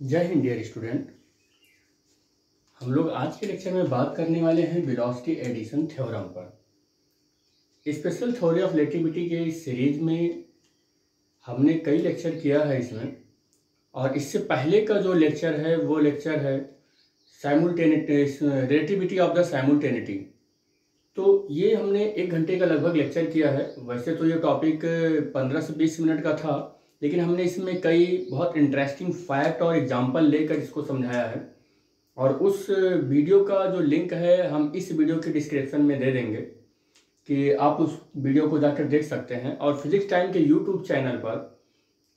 जय Hind dear student. हम लोग आज के लेक्चर में बात करने वाले हैं वेलोसिटी एडिशन थ्योरम पर। स्पेशल थ्योरी ऑफ रिलेटिविटी के इस सीरीज में हमने कई लेक्चर किया है इसमें, और इससे पहले का जो लेक्चर है वो लेक्चर है रिलेटिविटी ऑफ द साइमल्टेनिटी। तो ये हमने 1 घंटे का लगभग लेक्चर किया है। वैसे तो ये टॉपिक 15 से 20 मिनट का था, लेकिन हमने इसमें कई बहुत इंटरेस्टिंग फैक्ट और एग्जाम्पल लेकर इसको समझाया है, और उस वीडियो का जो लिंक है हम इस वीडियो के डिस्क्रिप्शन में दे देंगे कि आप उस वीडियो को जाकर देख सकते हैं। और फिजिक्स टाइम के यूट्यूब चैनल पर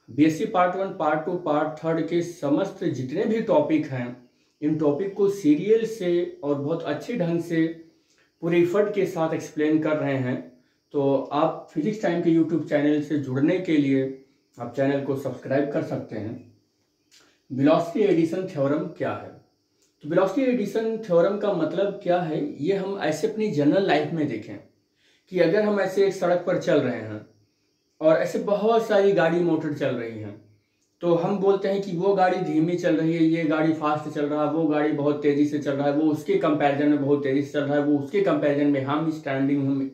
बीएससी पार्ट 1, पार्ट 2, पार्ट 3 के समस्त जितने भी टॉपिक हैं, इन टॉपिक को सीरियल से और बहुत अच्छे ढंग से पूरे एफर्ट के साथ एक्सप्लेन कर रहे हैं। तो आप फिजिक्स टाइम के यूट्यूब चैनल से जुड़ने के लिए आप चैनल को सब्सक्राइब कर सकते हैं। वेलोसिटी एडिशन थ्योरम क्या है? तो वेलोसिटी एडिशन थ्योरम का मतलब क्या है, ये हम ऐसे अपनी जनरल लाइफ में देखें कि अगर हम ऐसे एक सड़क पर चल रहे हैं और ऐसे बहुत सारी गाड़ी मोटर चल रही हैं, तो हम बोलते हैं कि वो गाड़ी धीमी चल रही है, ये गाड़ी फास्ट चल रहा है, वो गाड़ी बहुत तेजी से चल रहा है, वो उसके कंपैरिजन में बहुत तेजी से चल रहा है, वो उसके कंपैरिजन में हम स्टैंडिंग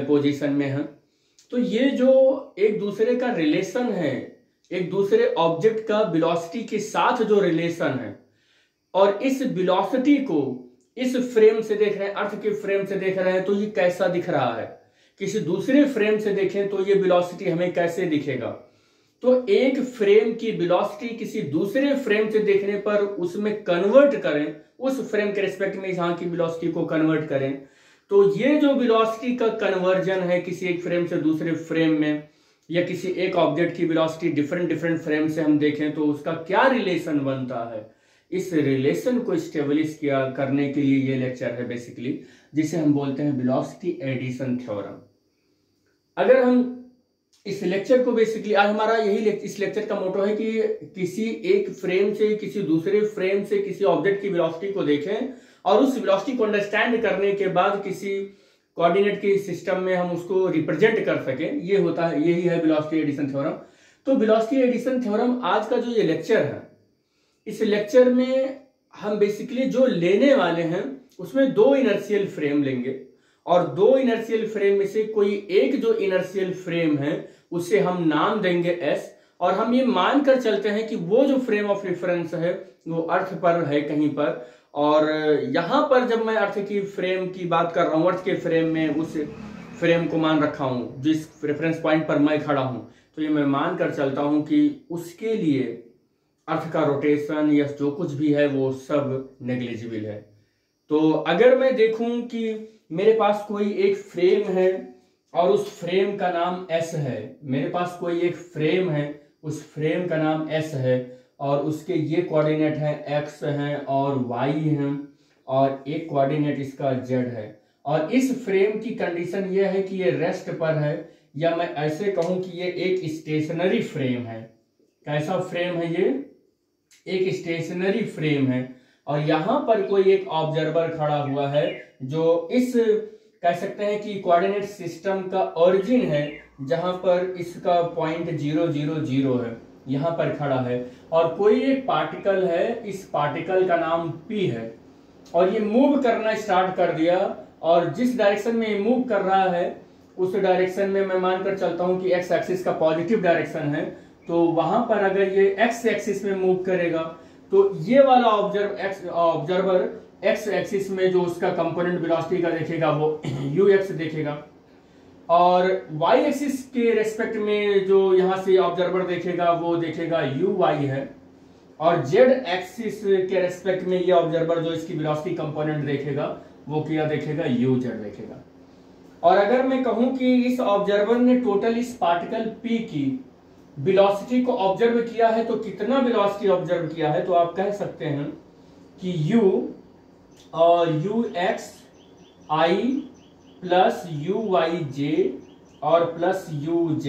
पोजीशन में हैं। तो ये जो एक दूसरे का रिलेशन है, एक दूसरे ऑब्जेक्ट का वेलोसिटी के साथ जो रिलेशन है, और इस वेलोसिटी को इस फ्रेम से देख रहे हैं, अर्थ के फ्रेम से देख रहे हैं, तो ये कैसा दिख रहा है। किसी दूसरे फ्रेम से देखें तो ये वेलोसिटी हमें कैसे दिखेगा। तो एक फ्रेम की वेलोसिटी किसी दूसरे फ्रेम से देखने पर उसमें कन्वर्ट करें, उस फ्रेम के रिस्पेक्ट में यहाँ की वेलोसिटी को कन्वर्ट करें, तो ये जो वेलोसिटी का कन्वर्जन है किसी एक फ्रेम से दूसरे फ्रेम में, या किसी एक ऑब्जेक्ट की वेलोसिटी डिफरेंट फ्रेम से हम देखें तो उसका क्या रिलेशन बनता है, इस रिलेशन को स्टेब्लिश किया करने के लिए ये लेक्चर है बेसिकली, जिसे हम बोलते हैं वेलोसिटी एडिशन थ्योरम। अगर हम इस लेक्चर को बेसिकली आज हमारा इस लेक्चर का मोटो है कि किसी एक फ्रेम से किसी दूसरे फ्रेम से किसी ऑब्जेक्ट की वेलोसिटी को देखें और उस वेलोसिटी को अंडरस्टैंड करने के बाद किसी कोऑर्डिनेट के सिस्टम में हम उसको रिप्रेजेंट कर सकें। ये होता है, यही है वेलोसिटी एडिशन थ्योरम। तो वेलोसिटी एडिशन थ्योरम आज का जो ये लेक्चर है, इस लेक्चर में हम बेसिकली जो लेने वाले हैं उसमें 2 इनर्शियल फ्रेम लेंगे, और 2 इनर्शियल फ्रेम में से कोई एक जो इनर्शियल फ्रेम है उसे हम नाम देंगे S, और हम ये मानकर चलते हैं कि वो जो फ्रेम ऑफ रेफरेंस है वो अर्थ पर है कहीं पर। और यहां पर जब मैं अर्थ की फ्रेम की बात कर रहा हूं, अर्थ के फ्रेम में उस फ्रेम को मान रखा हूं जिस रेफरेंस पॉइंट पर मैं खड़ा हूं, तो ये मैं मान कर चलता हूं कि उसके लिए अर्थ का रोटेशन या जो कुछ भी है वो सब नेग्लिजिबल है। तो अगर मैं देखूं कि मेरे पास कोई एक फ्रेम है और उस फ्रेम का नाम S है, मेरे पास कोई एक फ्रेम है, उस फ्रेम का नाम S है, और उसके ये कोऑर्डिनेट हैं X हैं और Y हैं, और एक कोऑर्डिनेट इसका Z है, और इस फ्रेम की कंडीशन ये है कि ये रेस्ट पर है, या मैं ऐसे कहूं कि ये एक स्टेशनरी फ्रेम है। कैसा फ्रेम है ये? एक स्टेशनरी फ्रेम है, और यहां पर कोई एक ऑब्जर्वर खड़ा हुआ है जो इस कह सकते हैं कि कोऑर्डिनेट सिस्टम का ओरिजिन है, जहां पर इसका पॉइंट 0, 0, 0 है, यहां पर खड़ा है, और कोई एक पार्टिकल है, इस पार्टिकल का नाम P है, और ये मूव करना स्टार्ट कर दिया, और जिस डायरेक्शन में ये मूव कर रहा है उस डायरेक्शन में मैं मानकर चलता हूं कि एक्स एक्सिस का पॉजिटिव डायरेक्शन है। तो वहां पर अगर ये एक्स एक्सिस में मूव करेगा तो ये वाला ऑब्जर्वर एक्स एक्सिस में जो उसका कंपोनेंट वेलोसिटी का देखेगा वो ux देखेगा, और y एक्सिस के रेस्पेक्ट में जो यहां से ऑब्जर्वर देखेगा वो देखेगा uy है, और z एक्सिस के रेस्पेक्ट में ये ऑब्जर्वर जो इसकी वेलोसिटी कंपोनेंट देखेगा वो क्या देखेगा? uz देखेगा। और अगर मैं कहूं कि इस ऑब्जर्वर ने टोटल इस पार्टिकल p की वेलोसिटी को ऑब्जर्व किया है, तो कितना वेलोसिटी ऑब्जर्व किया है, तो आप कह सकते हैं कि u और ux i प्लस uy और प्लस uz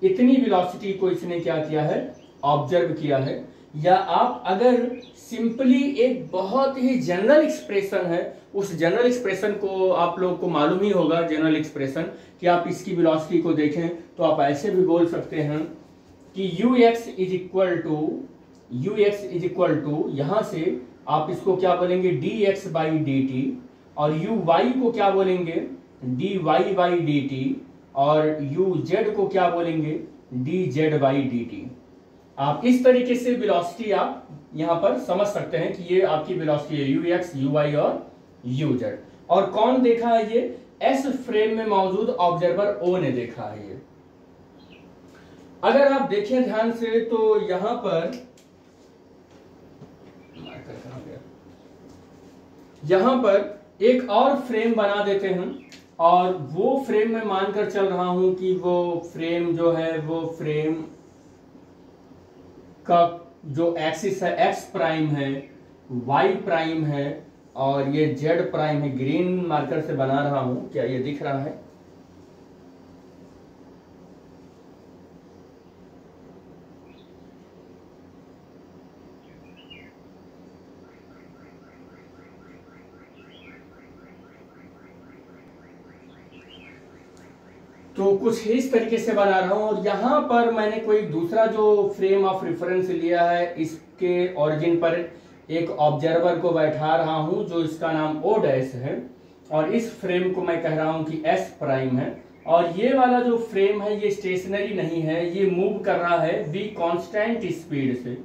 इतनी वेलोसिटी को इसने क्या किया है? ऑब्जर्व किया है। या आप अगर सिंपली एक बहुत ही जनरल एक्सप्रेशन है, उस जनरल एक्सप्रेशन को आप लोग को मालूम ही होगा, जनरल एक्सप्रेशन कि आप इसकी वेलोसिटी को देखें तो आप ऐसे भी बोल सकते हैं कि ux is equal to you x is equal to, यहां से आप इसको क्या बोलेंगे D x by D T, और यू वाई को क्या बोलेंगे D Y by D T, और यू जेड को क्या बोलेंगे D Z by D T. आप इस तरीके से वेलोसिटी आप यहां पर समझ सकते हैं कि ये आपकी वेलोसिटी है यू एक्स यू वाई और यू जेड। और कौन देखा है ये, एस फ्रेम में मौजूद ऑब्जर्वर ओ ने देखा है ये। अगर आप देखें ध्यान से तो यहां पर एक और फ्रेम बना देते हैं, और वो फ्रेम में मानकर चल रहा हूं कि वो फ्रेम जो है वो फ्रेम का जो एक्सिस है एक्स प्राइम है, वाई प्राइम है, और ये जेड प्राइम है। ग्रीन मार्कर से बना रहा हूं, क्या ये दिख रहा है? तो कुछ इस तरीके से बना रहा हूं, और यहां पर मैंने कोई दूसरा जो फ्रेम ऑफ रेफरेंस लिया है, इसके ओरिजिन पर एक ऑब्जर्वर को बैठा रहा हूं जो इसका नाम ओ डैश है, और इस फ्रेम को मैं कह रहा हूं कि एस प्राइम है। और ये वाला जो फ्रेम है ये स्टेशनरी नहीं है, ये मूव कर रहा है वी कांस्टेंट स्पीड से।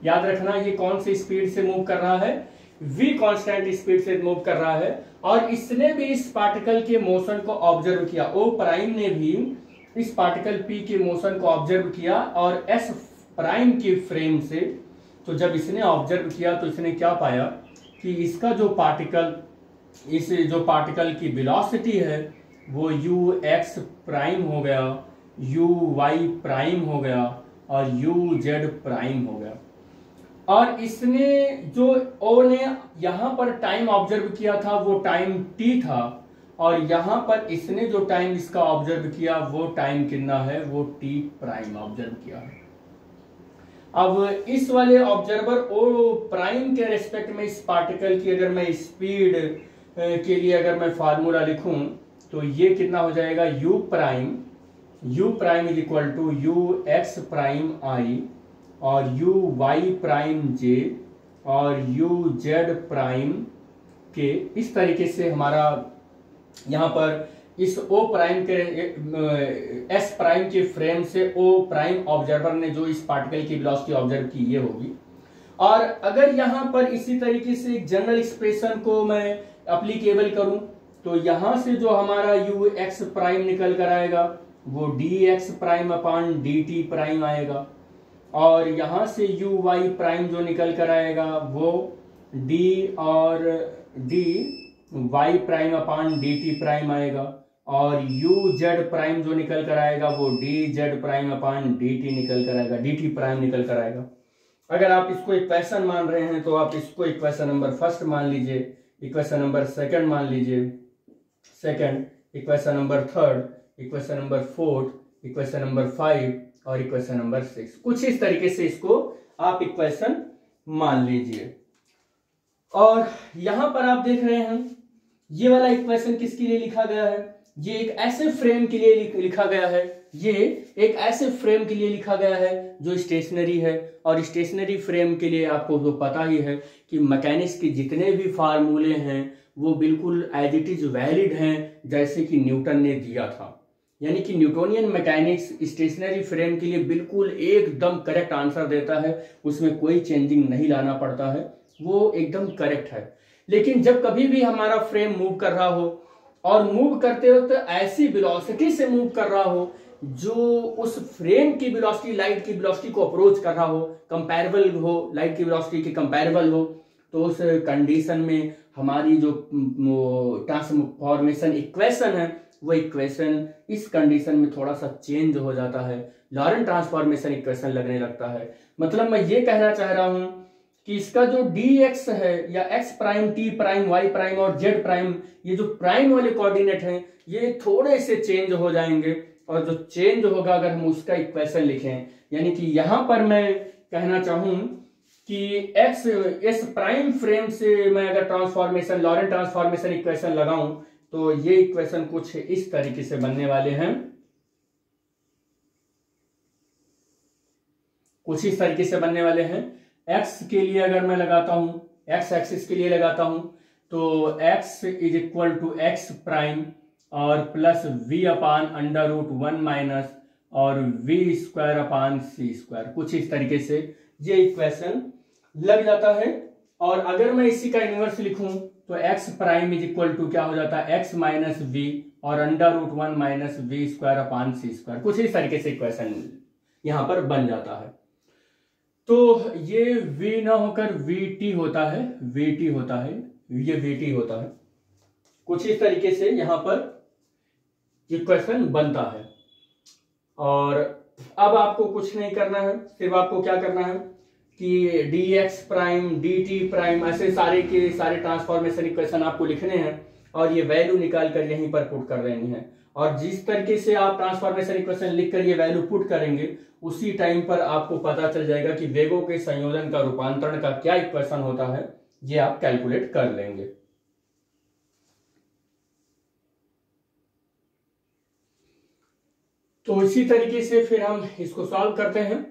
याद रखना ये कौन सी स्पीड से मूव कर रहा है, वी कांस्टेंट स्पीड से मूव कर रहा है। और इसने भी इस पार्टिकल के मोशन को ऑब्जर्व किया, ओ प्राइम ने भी इस पार्टिकल पी के मोशन को ऑब्जर्व किया, और एस प्राइम के फ्रेम से। तो जब इसने ऑब्जर्व किया तो इसने क्या पाया कि इसका जो पार्टिकल, इस जो पार्टिकल की वेलोसिटी है वो यू एक्स प्राइम हो गया, यू वाई प्राइम हो गया, और यू जेड प्राइम हो गया। और इसने जो ओ ने यहां पर टाइम ऑब्जर्व किया था वो टाइम टी था, और यहां पर इसने जो टाइम इसका ऑब्जर्व किया वो टाइम कितना है, वो टी प्राइम ऑब्जर्व किया है। अब इस वाले ऑब्जर्वर ओ प्राइम के रेस्पेक्ट में इस पार्टिकल की अगर मैं स्पीड के लिए अगर मैं फार्मूला लिखूं तो ये कितना हो जाएगा, u prime is equal to you x prime i, और यू वाई प्राइम जे, और यू जेड प्राइम के। इस तरीके से हमारा यहां पर इस ओ प्राइम के एस प्राइम के फ्रेम से ओ प्राइम ऑब्जर्वर ने जो इस पार्टिकल की वेलोसिटी ऑब्जर्व की ये होगी। और अगर यहां पर इसी तरीके से एक जनरल एक्सप्रेशन को मैं एप्लीकेबल करूं तो यहां से जो हमारा यू एक्स प्राइम निकल कर आएगा वो D X prime upon D T prime आएगा, और यहां से यू वाई प्राइम जो निकल कर आएगा वो डी और D Y prime upon D T prime आएगा, और यू जेड प्राइम जो निकल कर आएगा वो D Z prime upon D T निकल कर आएगा, डी टी प्राइम निकल कर आएगा। अगर आप इसको इक्वेशन मान रहे हैं तो आप इसको इक्वेशन नंबर फर्स्ट मान लीजिए, इक्वेशन नंबर सेकंड मान लीजिए second, equation number third, equation number fourth, equation number 5 और इक्वेशन नंबर 6। कुछ इस तरीके से इसको आप इक्वेशन मान लीजिए। और यहां पर आप देख रहे हैं ये वाला इक्वेशन किसके लिए लिखा गया है, ये एक ऐसे फ्रेम के लिए लिखा गया है, ये एक ऐसे फ्रेम के लिए लिखा गया है जो स्टेशनरी है। और स्टेशनरी फ्रेम के लिए आपको तो पता ही है कि मैकेनिक्स के जितने भी फार्मूले हैं वो बिल्कुल एज इट इज वैलिड हैं जैसे कि न्यूटन ने दिया था। यानी कि न्यूटोनियन मैकेनिक्स स्टेशनरी फ्रेम के लिए बिल्कुल एकदम करेक्ट आंसर देता है, उसमें कोई चेंजिंग नहीं लाना पड़ता है, वो एकदम करेक्ट है। लेकिन जब कभी भी हमारा फ्रेम मूव कर रहा हो और मूव करते वक्त ऐसी वेलोसिटी से मूव कर रहा हो जो उस फ्रेम की वेलोसिटी, लाइट की वेलोसिटी को अप्रोच कर रहा हो, कंपैरेबल हो, लाइट की वेलोसिटी के कंपैरेबल हो, तो उस कंडीशन में हमारी जो ट्रांसफॉर्मेशन इक्वेशन है वो इक्वेशन इस कंडीशन में थोड़ा सा चेंज हो जाता है, लॉरेंट ट्रांसफॉर्मेशन इक्वेशन लगने लगता है। मतलब मैं ये कहना चाह रहा हूं कि इसका जो dx है या x prime, t prime, y prime और z प्राइम, ये जो प्राइम वाले कोऑर्डिनेट हैं ये थोड़े से चेंज हो जाएंगे, और जो चेंज होगा अगर हम उसका इक्वेशन लिखें, यानी कि यहां पर मैं कहना चाहूं कि एस प्राइम फ्रेम से मैं अगर ट्रांसफॉर्मेशन, लॉरेंट ट्रांसफॉर्मेशन इक्वेशन लगाऊं तो ये इक्वेशन कुछ इस तरीके से बनने वाले हैं। कुछ इस तरीके से बनने वाले हैं। एक्स के लिए अगर मैं लगाता हूं, एक्स एक्सिस के लिए लगाता हूं, तो x is equal to x prime और plus v upon under root 1 minus और वी स्क्वायर अपान सी स्क्वायर, कुछ इस तरीके से ये इक्वेशन लग जाता है। और अगर मैं इसी का इनवर्स लिखूं तो X prime is equal to क्या हो जाता है, एक्स माइनस वी और under root 1 minus we square upon C square, कुछ इस तरीके से इक्वेशन यहां पर बन जाता है। तो ये v ना होकर vt होता है, vt होता है, ये vt होता है, कुछ इस तरीके से यहां पर इक्वेशन बनता है। और अब आपको कुछ नहीं करना है, सिर्फ आपको क्या करना है कि dx प्राइम dt प्राइम ऐसे सारे के सारे ट्रांसफॉर्मेशन इक्वेशन आपको लिखने हैं और ये वैल्यू निकाल कर यहीं पर पुट कर देनी है। और जिस तरीके से आप ट्रांसफॉर्मेशन इक्वेशन लिखकर ये वैल्यू पुट करेंगे उसी टाइम पर आपको पता चल जाएगा कि वेगों के संयोजन का रूपांतरण का क्या इक्वेशन होता है, ये आप कैलकुलेट कर लेंगे। तो इसी तरीके से फिर हम इसको सॉल्व करते हैं।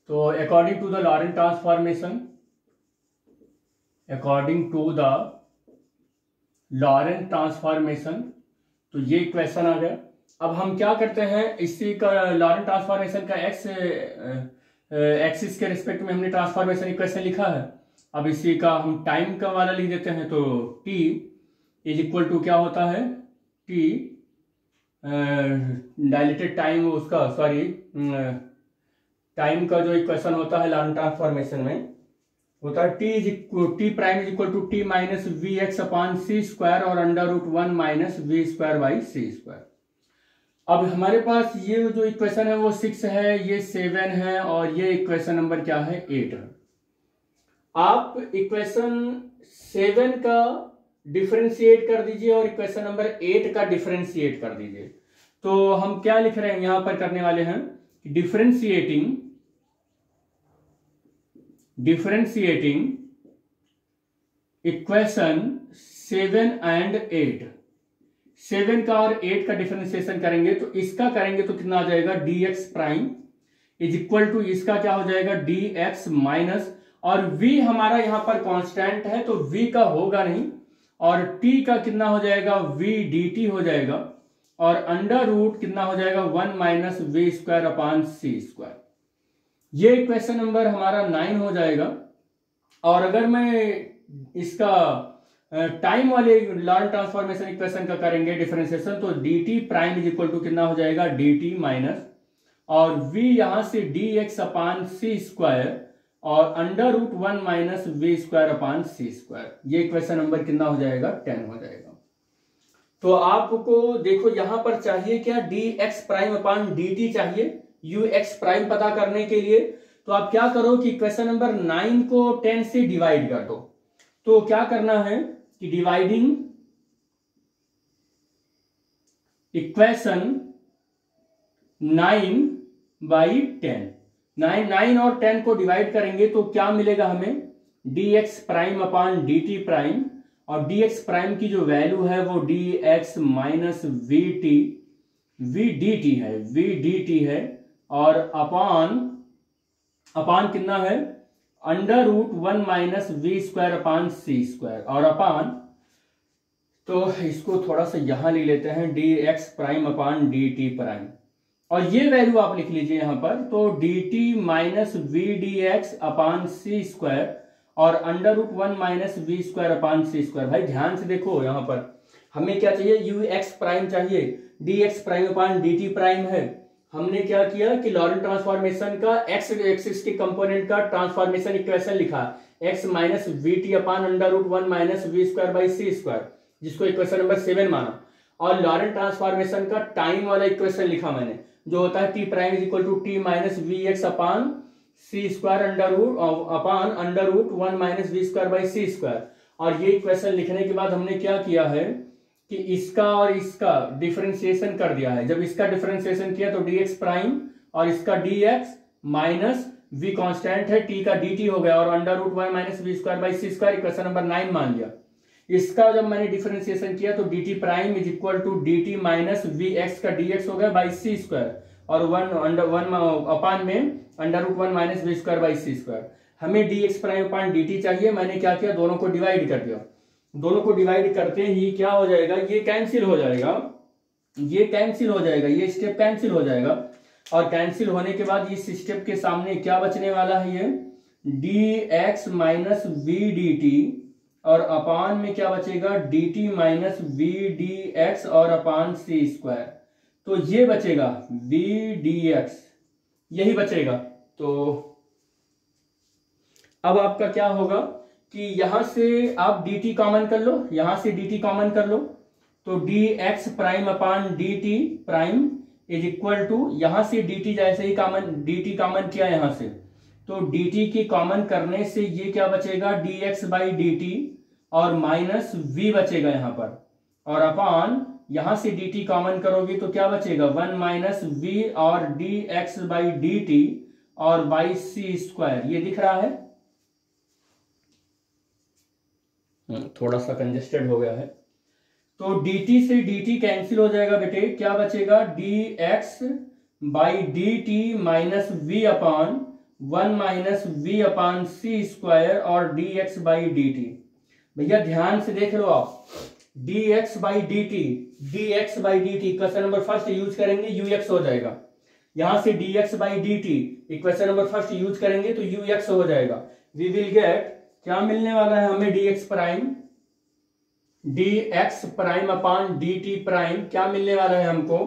तो according to the Lorentz transformation, according to the Lorentz transformation, तो ये इक्वेशन आ गया। अब हम क्या करते हैं, इसी का लॉरेंट ट्रांसफॉर्मेशन का एक्स एक्सिस के रिस्पेक्ट में हमने ट्रांसफॉर्मेशन इक्वेशन लिखा है। अब इसी का हम टाइम का वाला लिख देते हैं। तो t इज इक्वल टू क्या होता है, t डायलेटेड टाइम उसका सॉरी टाइम का जो इक्वेशन होता है लॉरेंट ट्रांसफॉर्मेशन में होता है T prime is equal to T minus we x upon C square और under root 1 minus we square by C square. अब हमारे पास ये जो इक्वेशन है वो 6 है, ये 7 है और ये इक्वेशन नंबर क्या है, 8 है। आप इक्वेशन 7 का डिफरेंशिएट कर दीजिए और इक्वेशन नंबर 8 का डिफरेंशिएट कर दीजिए। तो हम क्या लिख रहे हैं यहां पर करने वाले हैं, डिफरेंशिएटिंग इक्वेशन 7 एंड 8, 7 का और 8 का डिफरेंशिएशन करेंगे तो इसका करेंगे तो कितना आ जाएगा, dx prime is equal to इसका क्या हो जाएगा, dx माइनस, और v हमारा यहां पर कांस्टेंट है तो v का होगा नहीं, और t का कितना हो जाएगा, v dt हो जाएगा, और अंडर रूट कितना हो जाएगा 1 minus we square upon C square. ये इक्वेशन नंबर हमारा 9 हो जाएगा। और अगर मैं इसका टाइम वाले लॉरेंट ट्रांसफॉर्मेशन इक्वेशन का करेंगे डिफरेंशिएशन, तो dt prime is equal to कितना हो जाएगा, dt माइनस, और v यहां से dx अपान सी स्क्वायर और under root 1 minus we square upon C square. ये इक्वेशन नंबर कितना हो जाएगा, 10 हो जाएगा। तो आपको देखो यहां पर चाहिए क्या, dx प्राइम अपान dt चाहिए ux प्राइम पता करने के लिए। तो आप क्या करो कि इक्वेशन नंबर 9 को 10 से डिवाइड कर दो। तो क्या करना है कि डिवाइडिंग इक्वेशन 9 बाई 10, 9 और 10 को डिवाइड करेंगे तो क्या मिलेगा हमें, dx prime upon dt prime, और dx प्राइम की जो वैल्यू है वो dx माइनस v dt है, और अपान कितना है, under root 1 minus we square upon C square, और अपान, तो इसको थोड़ा सा यहां ले लेते हैं, dx prime upon dt prime, और ये वैल्यू आप लिख लीजिए यहां पर। तो dt minus we D x upon C square और under root 1 minus we square upon C square. भाई ध्यान से देखो यहां पर हमें क्या चाहिए, ux प्राइम चाहिए, dx prime upon dt prime है। हमने क्या किया कि लॉरेंट ट्रांसफॉर्मेशन का एक्स एक्सिस के कंपोनेंट का ट्रांसफॉर्मेशन इक्वेशन लिखा, x minus V T upon under root 1 minus we square by C square, जिसको इक्वेशन नंबर 7 माना। और लॉरेंट ट्रांसफॉर्मेशन का टाइम वाला इक्वेशन लिखा मैंने, जो होता है t prime is equal to T minus we x upon C square under root upon under root 1 minus we square by C square. और ये इक्वेशन लिखने के बाद हमने क्या किया है कि इसका और इसका डिफरेंशिएशन कर दिया है। जब इसका डिफरेंशिएशन किया तो dx प्राइम और इसका dx माइनस v कांस्टेंट है, t का dt हो गया, और under root 1 minus we square by C square equation number 9 मान लिया। इसका जब मैंने डिफरेंशिएशन किया तो dt prime is equal to dt minus we X का dx हो गया बाई सी स्क्वायर, और 1/1 में √1 minus we square by C square. हमें D X prime upon D T चाहिए। मैंने क्या किया, दोनों को डिवाइड कर दिया। दोनों को डिवाइड करते ही क्या हो जाएगा, ये कैंसिल हो जाएगा, ये कैंसिल हो जाएगा, ये स्टेप कैंसिल हो जाएगा। और कैंसिल होने के बाद इस स्टेप के सामने क्या बचने वाला है, ये D X minus we D T, और अपान में क्या बचेगा, D T minus we D X और अपान सी स्क्वायर। तो ये बचेगा वी डी एक्स, यही बचेगा। तो अब आपका क्या होगा कि यहां से आप dt कॉमन कर लो, यहां से dt कॉमन कर लो, तो dx prime upon dt prime is equal to, यहां से dt जैसे ही dt कॉमन किया यहां से, तो dt की कॉमन करने से ये क्या बचेगा, dx बाई dt और माइनस v बचेगा यहां पर, और अपान यहां से dt कॉमन करोगे तो क्या बचेगा, 1 माइनस v और dx बाई dt और बाई सी स्क्वायर। ये दिख रहा है, थोड़ा सा कंजेस्टेड हो गया है। तो dt से dt कैंसिल हो जाएगा बेटे, क्या बचेगा, dx by dt minus v upon 1 minus v upon C square और dx बाई dt। भैया ध्यान से देख लो आप, dx by dt, dx by dt question number first use करेंगे ux हो जाएगा। यहां से dx by dt equation number first use करेंगे तो ux हो जाएगा। वी विल गेट, क्या मिलने वाला है हमें, dx prime upon dt prime, क्या मिलने वाला है हमको,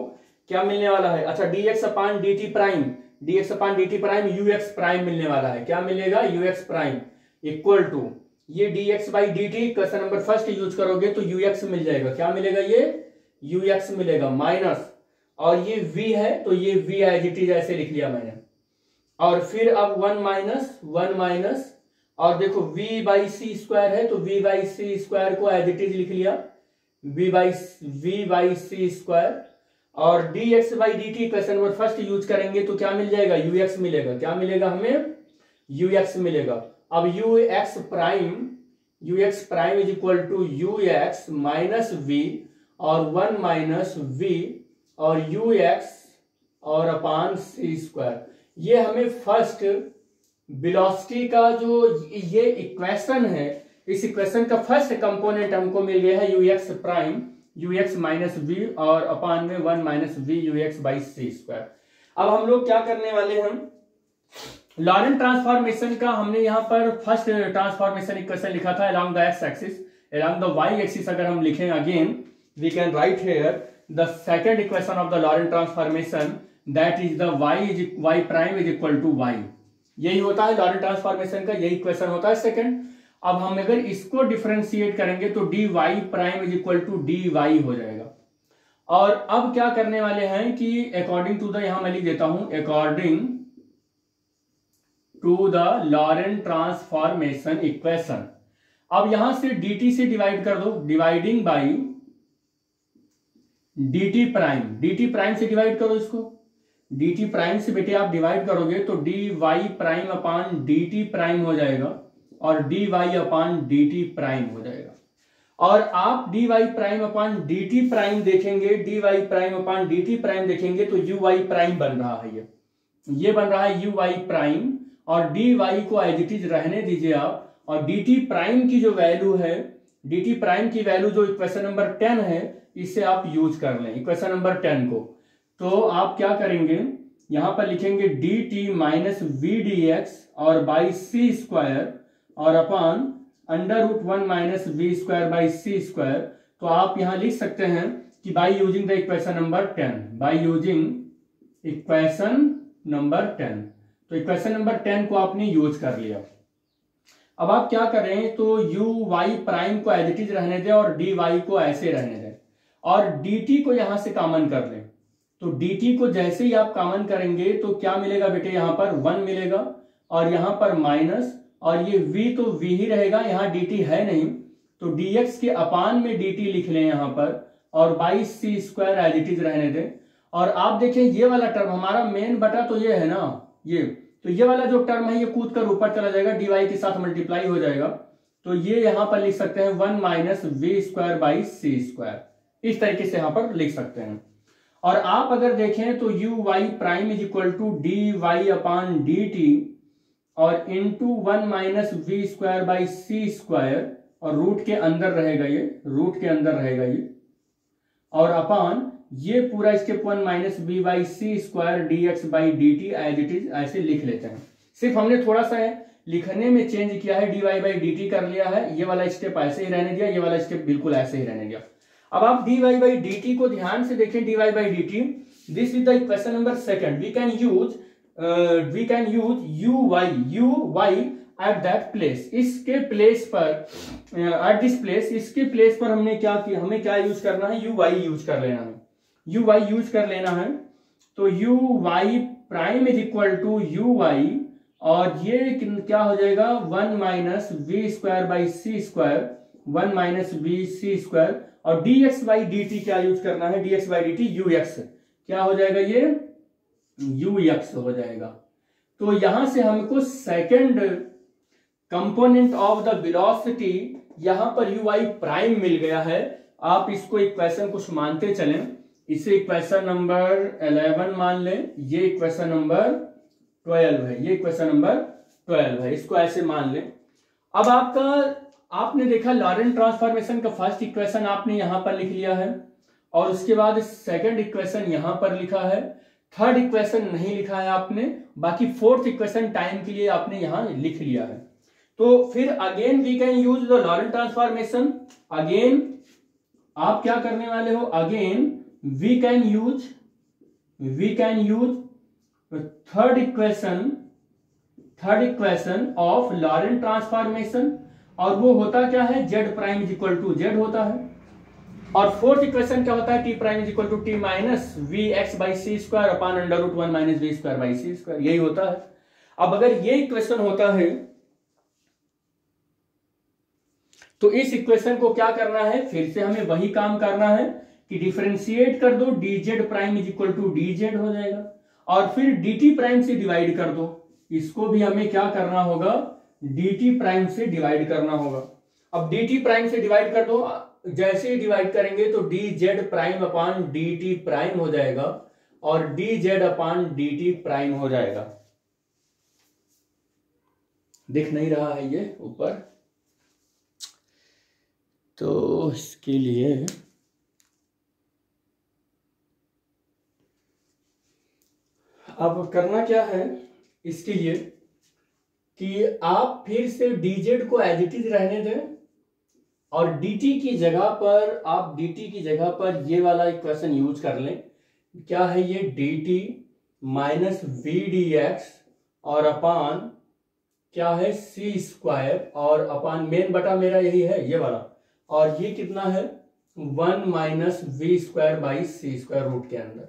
क्या मिलने वाला है, अच्छा dx अपान dt प्राइम, dx अपान dt प्राइम ux प्राइम मिलने वाला है। क्या मिलेगा, ux प्राइम इक्वल टू, ये dx by dt question number first use करोगे तो ux मिल जाएगा। क्या मिलेगा, ये ux मिलेगा माइनस, और ये v है तो ये v एज इट इज ऐसे लिख लिया मैंने। और फिर अब 1 माइनस और देखो v बाई सी स्क्वायर है तो v बाई सी स्क्वायर को एज इट इज लिख लिया, v बाई सी स्क्वायर, और dx by dt question number first use करेंगे तो क्या मिल जाएगा, ux मिलेगा। क्या मिलेगा हमें, ux मिलेगा। अब ux prime is equal to ux minus v और 1 माइनस v और ux और अपान सी स्क्वायर। ये हमें फर्स्ट वेलोसिटी का जो ये इक्वेशन है, इस इक्वेशन का फर्स्ट कंपोनेंट हमको मिल गया है ux prime, ux minus v और अपान में 1 minus v ux by C square. अब हम लोग क्या करने वाले हैं, लॉरेंट ट्रांसफॉर्मेशन का हमने यहाँ पर फर्स्ट ट्रांसफॉर्मेशन इक्वेशन लिखा था along the X axis, along the Y axis अगर हम लिखें again we can write here the second equation of the Lorentz transformation, that is the y prime is equal to y। यही होता है Laurent transformation का, यही equation होता है सेकंड। अब हम अगर इसको डिफरेंशिएट करेंगे तो dy prime is equal to dy हो जाएगा। और अब क्या करने वाले हैं कि अकॉर्डिंग टू द, यहां मैं लिख देता हूं, according to the Lorentz transformation equation, अब यहां से dt से डिवाइड कर दो, डिवाइडिंग बाई dt प्राइम से डिवाइड करो इसको, dt प्राइम से बेटे आप डिवाइड करोगे तो dy prime upon dt prime हो जाएगा और dy अपान dt प्राइम हो जाएगा। और आप dy prime upon dt prime देखेंगे, dy prime upon dt prime देखेंगे तो uy प्राइम बन रहा है, ये बन रहा है uy प्राइम, और dy को एज इट इज रहने दीजिए आप। और dt प्राइम की जो वैल्यू है, dt प्राइम की वैल्यू जो इक्वेशन नंबर 10 है, इसे आप यूज कर लें इक्वेशन नंबर 10 को। तो आप क्या करेंगे, यहां पर लिखेंगे dt minus we D X और बाई सी स्क्वायर और upon √1 minus we square by C square. तो आप यहां लिख सकते हैं कि by using the equation number 10, by using equation number 10। तो इक्वेशन नंबर 10 को आपने यूज कर लिया। अब आप क्या करें, तो uy प्राइम को एज इट इज रहने दें और dy को ऐसे रहने दें, और dt को यहां से कॉमन कर लें। तो dt को जैसे ही आप कॉमन करेंगे तो क्या मिलेगा बेटे, यहां पर 1 मिलेगा और यहां पर माइनस, और ये v तो v ही रहेगा, यहां dt है नहीं, तो dx के अपान में dt लिख लें यहां पर, और by C square as it is रहने दें। और आप देखें ये वाला टर्म हमारा मेन बटा तो ये है ना, ये तो ये वाला जो टर्म है ये कूद कर ऊपर चला जाएगा, dy के साथ मल्टीप्लाई हो जाएगा। तो ये यहां पर लिख सकते हैं 1 minus we square by C square, इस तरीके से यहां पर लिख सकते हैं। और आप अगर देखें तो u y prime is equal to d y upon D T और into 1 minus we square by C square, और रूट के अंदर रहेगा ये, रूट के अंदर रहेगा ये, और अपान ये पूरा step 1 minus B by C square D x by D T as it is, ऐसे लिख लेते हैं। सिर्फ हमने थोड़ा सा लिखने में चेंज किया है, D Y by D T कर लिया है, ये वाला स्टेप ऐसे ही रहने दिया, ये वाला स्टेप बिल्कुल ऐसे ही रहने दिया। अब आप D Y by D T को ध्यान से देखें, D Y by D T, this is the equation number second. We can use U Y at that place, इसके प्लेस पर, एट दिस प्लेस, इसके प्लेस पर हमने क्या किया, हमें क्या यूज करना है, यू वाई यूज कर लेना है, यू वाई यूज कर लेना है। तो u y prime is equal to u y, और ये क्या हो जाएगा 1 minus we square by C square, 1 minus v c square, और d x by D t क्या यूज करना है, d x by D t u x, क्या हो जाएगा ये यू एक्स हो जाएगा। तो यहां से हमको second component of the velocity यहां पर यू वाई प्राइम मिल गया है। आप इसको इक्वेशन कुछ मानते चलें, इसे इक्वेशन नंबर 11 मान लें, ये इक्वेशन नंबर 12 है, ये इक्वेशन नंबर 12 है, इसको ऐसे मान लें। अब आपने देखा लॉरेंट ट्रांसफॉर्मेशन का फर्स्ट इक्वेशन आपने यहां पर लिख लिया है, और उसके बाद सेकंड इक्वेशन यहां पर लिखा है, थर्ड इक्वेशन नहीं लिखा है आपने, बाकी फोर्थ इक्वेशन टाइम के लिए आपने यहां लिख लिया है। तो फिर again we can use the Lorentz transformation, again आप क्या करने वाले हो, again we can use third equation of Lorentz transformation, और वो होता क्या है, Z prime is equal to Z होता है, और फोर्थ इक्वेशन क्या होता है, T prime is equal to T minus we X by C square upon under root 1 minus we square by C square, यही होता है। अब अगर ये इक्वेशन होता है तो इस इक्वेशन को क्या करना है, फिर से हमें वही काम करना है कि डिफरेंशिएट कर दो, D Z prime is equal to D Z हो जाएगा, और फिर डी टी प्राइम से डिवाइड कर दो, इसको भी हमें क्या करना होगा, डी टी प्राइम से डिवाइड करना होगा। अब डी टी प्राइम से डिवाइड कर दो, जैसे ही डिवाइड करेंगे तो D Z prime upon D T prime हो जाएगा, और D Z upon D T prime हो जाएगा। दिख नहीं रहा है ये ऊपर, तो इसके लिए अब करना क्या है, इसके लिए कि आप फिर से dz को एज इट इज रहने दें, और dt की जगह पर आप dt की जगह पर ये वाला इक्वेशन यूज कर लें, क्या है ये dt minus we D X और अपान क्या है सी स्क्वायर, और अपान मेन बटा मेरा यही है ये वाला, और ये कितना है 1 minus we square by C square root के अंदर।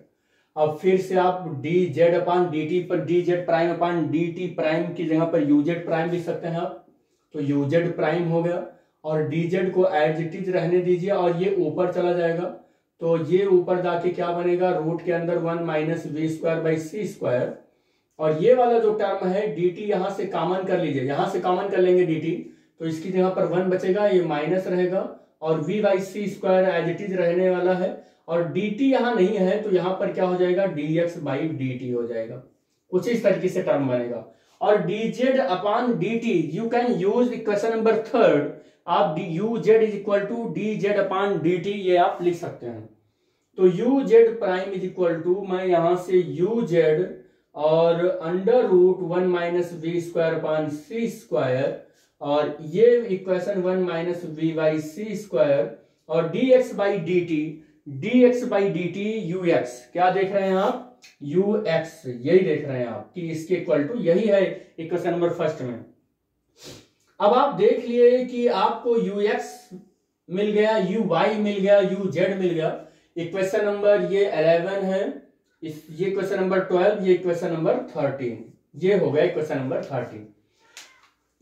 अब फिर से आप d Z upon D t पर d Z prime upon D T prime की जगह पर यू जेड प्राइम लिख सकते हैं आप, तो यू जेड प्राइम हो गया, और डी जेड को एज इट इज रहने दीजिए, और ये ऊपर चला जाएगा, तो ये ऊपर जाके क्या बनेगा, रूट के अंदर 1 minus we square by C square, और ये वाला जो टर्म है डी टी यहां से कॉमन कर लीजिए, यहां से कॉमन कर लेंगे डी टी, तो इसकी जगह पर 1 बचेगा, ये माइनस रहेगा, और v by C square as it is रहने वाला है, और dt यहां नहीं है तो यहां पर क्या हो जाएगा, dx बाई dt हो जाएगा, कुछ इस तरीके से टर्म बनेगा। और dz upon dt you can use equation number third, आप uz is equal to dz upon dt ये आप लिख सकते हैं। तो uz prime is equal to, मैं यहां से uz और under root 1 minus we square upon C square, और ये equation 1 minus v by C square, और d x by D t u x, क्या देख रहे हैं आप, यू एक्स, यही देख रहे हैं आप कि इसके इक्वल टू यही है इक्वेशन नंबर फर्स्ट में। अब आप देख लिए कि आपको यू एक्स मिल गया, यू वाई मिल गया, यू जेड मिल गया, इक्वेशन नंबर ये 11 है, ये इक्वेशन नंबर 12, ये इक्वेशन नंबर 13, ये हो गया इक्वेशन नंबर 13।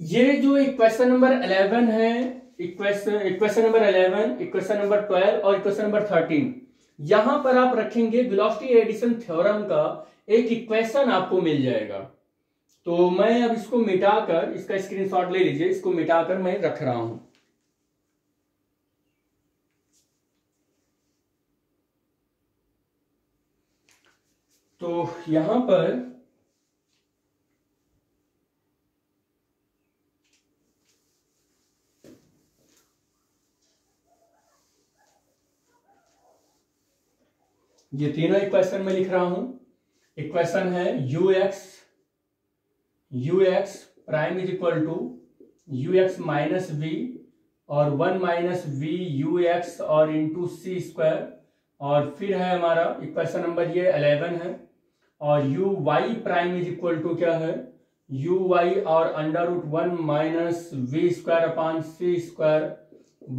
ये जो इक्वेशन नंबर 11 है, इक्वेशन नंबर 11, इक्वेशन नंबर 12 और इक्वेशन नंबर 13, यहां पर आप रखेंगे वेलोसिटी एडिशन थ्योरम का एक इक्वेशन आपको मिल जाएगा। तो मैं अब इसको मिटाकर, इसका स्क्रीनशॉट ले लीजिए, इसको मिटाकर मैं रख रहा हूं। तो यहां पर ये तीनों इक्वेशन में लिख रहा हूं। इक्वेशन है ux prime is equal to ux minus we और 1 माइनस वी यू एक्स और इंटू सी स्क्वायर, और फिर है हमारा इक्वेशन नंबर ये 11 है, और you y prime is equal to क्या है, यू वाई और under root 1 minus we square upon C square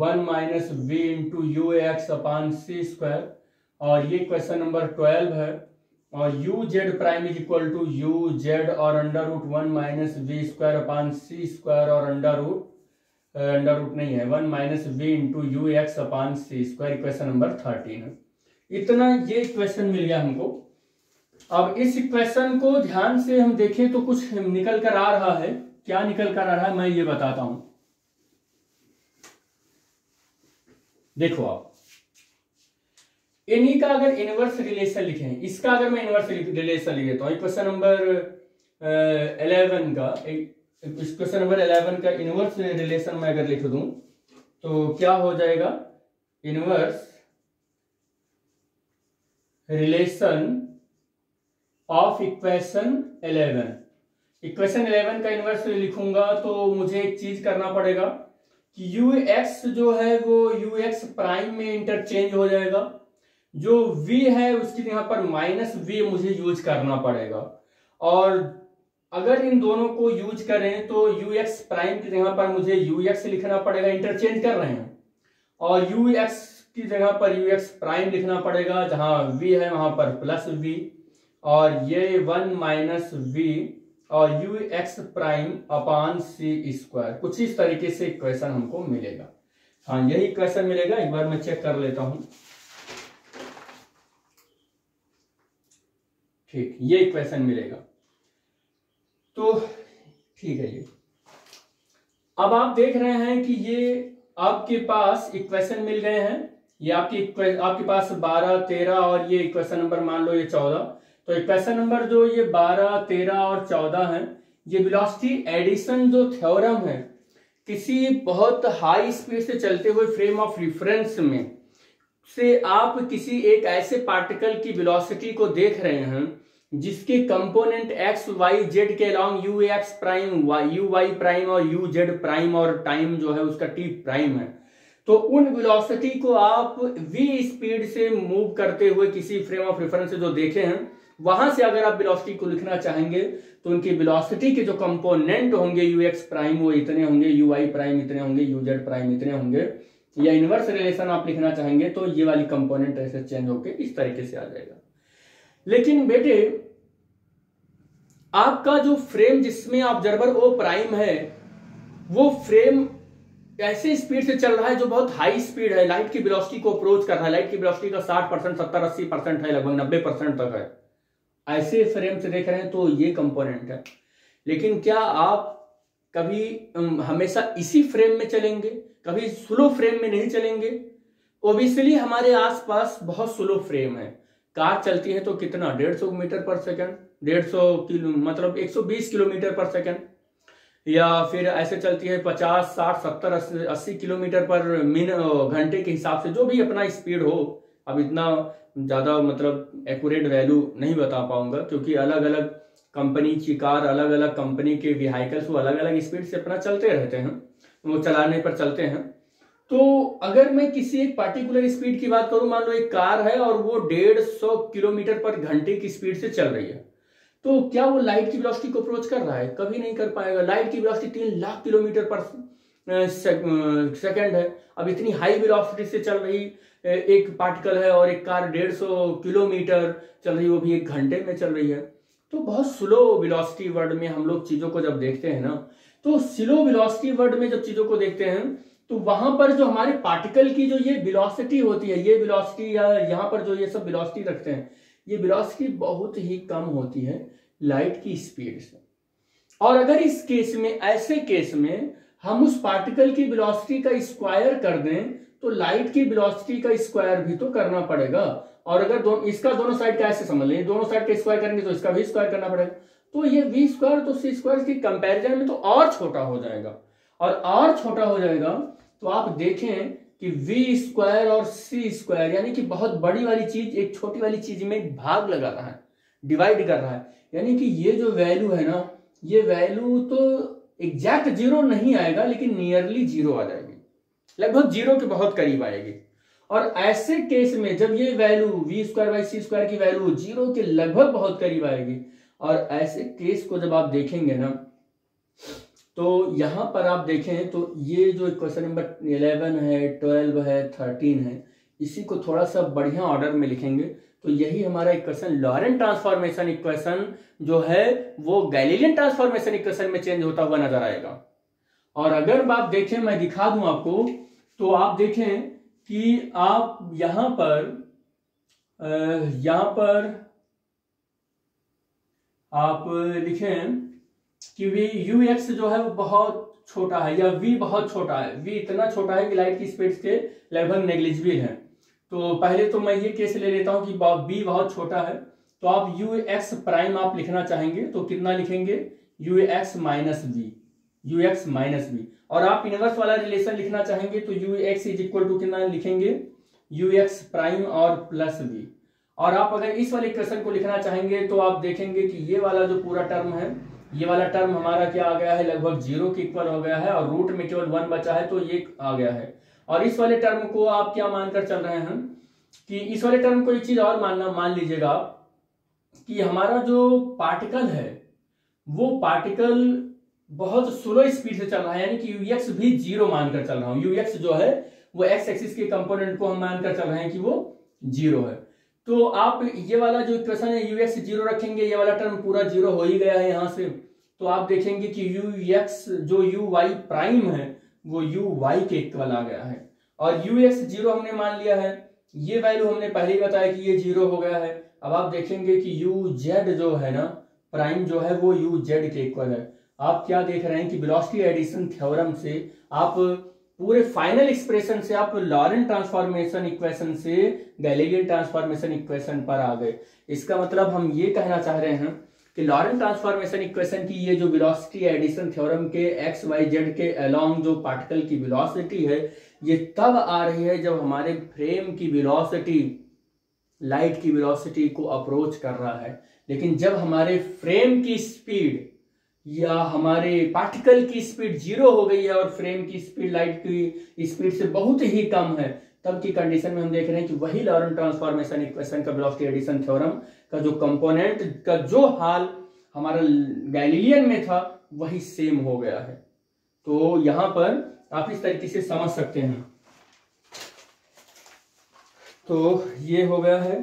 1 minus v into u x upon C square, और ये क्वेश्चन नंबर 12 है, और you z prime is equal to u z और under root 1 minus we square upon C square और under root नहीं है 1 minus v into u x upon सी square, equation number 13 है। इतना ये इक्वेशन मिल गया हमको। अब इस इक्वेशन को ध्यान से हम देखें तो कुछ निकल कर आ रहा है। क्या निकल कर आ रहा है मैं ये बताता हूं। देखो आप इन्हीं का अगर इनवर्स रिलेशन लिखें, इसका अगर मैं इनवर्स रिलेशन लिख देता हूं, क्वेश्चन नंबर 11 का क्वेश्चन नंबर 11 का इनवर्स रिलेशन मैं अगर लिख दूं तो क्या हो जाएगा, inverse relation of equation 11। Equation 11 का इनवर्स लिखूंगा तो मुझे एक चीज करना पड़ेगा कि यू एक्स जो है वो यू एक्स प्राइम में इंटरचेंज हो जाएगा, जो v है उसकी यहाँ पर माइनस v मुझे यूज करना पड़ेगा, और अगर इन दोनों को यूज करें तो यू एक्स प्राइम की जगह पर मुझे यू एक्स लिखना पड़ेगा, इंटरचेंज कर रहे हैं, और यू एक्स की जगह पर यू एक्स प्राइम लिखना पड़ेगा, जहां v है वहां पर प्लस v, और ये 1 माइनस v और यू एक्स प्राइम अपान सी स्क्वायर, कुछ इस तरीके से इक्वेशन हमको मिलेगा। हाँ यही इक्वेशन मिलेगा, एक बार मैं चेक कर लेता हूं। ठीक, ये इक्वेशन मिलेगा तो ठीक है। ये अब आप देख रहे हैं कि ये आपके पास इक्वेशन मिल गए हैं। ये आपके पास 12, 13 और ये इक्वेशन नंबर मान लो ये 14। तो इक्वेशन नंबर जो ये 12, 13 और 14 है, ये वेलोसिटी एडिशन जो थ्योरम है, किसी बहुत हाई स्पीड से चलते हुए फ्रेम ऑफ रेफरेंस में से आप किसी एक ऐसे पार्टिकल की वेलोसिटी को देख रहे हैं जिसके कंपोनेंट एक्स वाई जेड के along u x prime u y prime और यू जेड प्राइम और टाइम जो है उसका टी प्राइम है। तो उन वेलोसिटी को आप v स्पीड से मूव करते हुए किसी फ्रेम ऑफ रेफरेंस से जो देखे हैं, वहां से अगर आप वेलोसिटी को लिखना चाहेंगे तो उनकी वेलोसिटी के जो कंपोनेंट होंगे यू एक्स प्राइम वो इतने होंगे, यू वाई प्राइम इतने होंगे, यू जेड प्राइम इतने होंगे, या इनवर्स रिलेशन आप लिखना चाहेंगे तो ये वाली कंपोनेंट ऐसे चेंज होके इस तरीके से आ जाएगा। लेकिन बेटे आपका जो फ्रेम जिसमें ऑब्जर्वर ओ प्राइम है वो फ्रेम ऐसे स्पीड से चल रहा है जो बहुत हाई स्पीड है, लाइट की वेलोसिटी को अप्रोच कर रहा है, लाइट की वेलोसिटी का 60%, 70, 80% है, लगभग 90% तक है। ऐसे फ्रेम से देख रहे हैं तो ये कंपोनेंट है। लेकिन क्या आप कभी हमेशा इसी फ्रेम में चलेंगे, कभी स्लो फ्रेम में नहीं चलेंगे? ओबियसली हमारे आसपास बहुत स्लो फ्रेम है। कार चलती है तो कितना 150 मीटर पर सेकंड, 150 किलो मतलब 120 किलोमीटर पर सेकंड, या फिर ऐसे चलती है 50, 60, 70, 80 किलोमीटर पर घंटे के हिसाब से, जो भी अपना स्पीड हो। अब इतना ज्यादा मतलब एक्यूरेट वैल्यू नहीं बता पाऊंगा क्योंकि अलग अलग कंपनी की कार, अलग अलग कंपनी के व्हीकल्स वो अलग अलग स्पीड से अपना चलते रहते हैं, वो चलाने पर चलते हैं। तो अगर मैं किसी एक पार्टिकुलर स्पीड की बात करूं, मान लो एक कार है और वो 150 किलोमीटर पर घंटे की स्पीड से चल रही है, तो क्या वो लाइट की वेलोसिटी को अप्रोच कर रहा है? कभी नहीं कर पाएगा। लाइट की वेलोसिटी 3 लाख किलोमीटर पर सेकंड है। अब इतनी हाई वेलोसिटी से चल रही एक पार्टिकल है और एक कार 150 किलोमीटर चल रही, वो भी 1 घंटे में चल रही है। तो बहुत स्लो वेलोसिटी वर्ड में हम लोग चीजों को जब देखते हैं ना, तो स्लो वेलोसिटी वर्ड में जब चीजों को देखते हैं तो वहां पर जो हमारे पार्टिकल की जो ये वेलोसिटी होती है, ये वेलोसिटी या यहाँ पर जो ये सब वेलोसिटी रखते हैं, ये वेलोसिटी बहुत ही कम होती है लाइट की स्पीड से। और अगर इस केस में, ऐसे केस में हम उस पार्टिकल की वेलोसिटी का स्क्वायर कर दें तो लाइट की वेलोसिटी का स्क्वायर भी तो करना पड़ेगा। और अगर इसका दोनों साइड का ऐसे समझ लें, दोनों साइड का स्क्वायर करेंगे तो इसका भी स्क्वायर करना पड़ेगा। तो ये v स्क्वायर तो c स्क्वायर की कंपैरिजन में तो और छोटा हो जाएगा, और छोटा हो जाएगा तो आप देखें कि v स्क्वायर और c स्क्वायर यानी कि बहुत बड़ी वाली चीज एक छोटी वाली चीज में भाग लगा रहा है, डिवाइड कर रहा है। यानी कि ये जो वैल्यू है ना, ये वैल्यू तो एग्जैक्ट जीरो नहीं आएगा लेकिन नियरली जीरो आ जाएगी, लगभग जीरो के बहुत करीब आएगी। और ऐसे केस में जब ये value v square by C square की वैल्यू जीरो के लगभग बहुत करीब आएगी, और ऐसे केस को जब आप देखेंगे ना, तो यहां पर आप देखें तो ये जो क्वेश्चन नंबर 11 है, 12 है, 13 है, इसी को थोड़ा सा बढ़िया ऑर्डर में लिखेंगे तो यही हमारा इक्वेशन लॉरेंट ट्रांसफॉर्मेशन इक्वेशन जो है वो गैलीलियन ट्रांसफॉर्मेशन इक्वेशन में चेंज होता हुआ नजर आएगा। और अगर आप देखें, मैं दिखा दूं आपको, तो आप देखें कि आप यहां पर आप लिखें कि v यू एक्स जो है वो बहुत छोटा है, या v बहुत छोटा है, v इतना छोटा है कि लाइट की स्पीड के लगभग नेग्लिजिबल है। तो पहले तो मैं ये केस ले लेता हूं कि v बहुत छोटा है, तो आप यू एक्स प्राइम आप लिखना चाहेंगे तो कितना लिखेंगे, यू एक्स माइनस वी। और आप इनवर्स वाला रिलेशन लिखना चाहेंगे तो u x is equal to कितना लिखेंगे, यू एक्स प्राइम और प्लस वी। और आप अगर इस वाले इक्वेशन को लिखना चाहेंगे तो आप देखेंगे कि ये वाला जो पूरा टर्म है, ये वाला टर्म हमारा क्या आ गया है, लगभग जीरो के इक्वल हो गया है, और रूट में केवल 1 बचा है तो ये आ गया है। और इस वाले टर्म को आप क्या मानकर चल रहे हैं कि इस वाले टर्म को एक चीज और मान लीजिएगा कि हमारा जो पार्टिकल है वो पार्टिकल बहुत स्लो स्पीड से चल रहा है, यानी कि यूएक्स भी जीरो मानकर चल रहा हूं। यूएक्स जो है वो एक्स एक्सिस के कंपोनेंट को हम मानकर चल रहे हैं कि वो जीरो है। तो आप ये वाला जो इक्वेशन है यूएक्स जीरो रखेंगे, ये वाला टर्म पूरा जीरो हो ही गया है यहां से, तो आप देखेंगे कि यूएक्स जो यू वाई प्राइम है वो यू वाई के इक्वल आ गया है। और यूएक्स जीरो हमने मान लिया है, ये वैल्यू हमने पहले ही बताया कि ये जीरो हो गया है। अब आप देखेंगे कि यू जेड जो है ना प्राइम जो है वो यू जेड के इक्वल है। आप क्या देख रहे हैं कि वेलोसिटी एडिशन थ्योरम से आप पूरे फाइनल एक्सप्रेशन से आप लॉरेंट ट्रांसफॉर्मेशन इक्वेशन से गैलीलियन ट्रांसफॉर्मेशन इक्वेशन पर आ गए। इसका मतलब हम ये कहना चाह रहे हैं कि लॉरेंट ट्रांसफॉर्मेशन इक्वेशन की ये जो वेलोसिटी एडिशन थ्योरम के एक्स वाई जेड के अलोंग जो पार्टिकल की वेलोसिटी है, ये तब आ रही है जब हमारे फ्रेम की वेलोसिटी लाइट की वेलोसिटी को अप्रोच कर रहा है। लेकिन जब हमारे फ्रेम की स्पीड या हमारे पार्टिकल की स्पीड जीरो हो गई है और फ्रेम की स्पीड लाइट की स्पीड से बहुत ही कम है, तब की कंडीशन में हम देख रहे हैं कि वही लॉरेंट ट्रांसफॉर्मेशन इक्वेशन का वेलोसिटी एडिशन थ्योरम का जो कंपोनेंट का जो हाल हमारा गैलीलियन में था वही सेम हो गया है। तो यहां पर आप इस तरीके से समझ सकते हैं। तो ये हो गया है।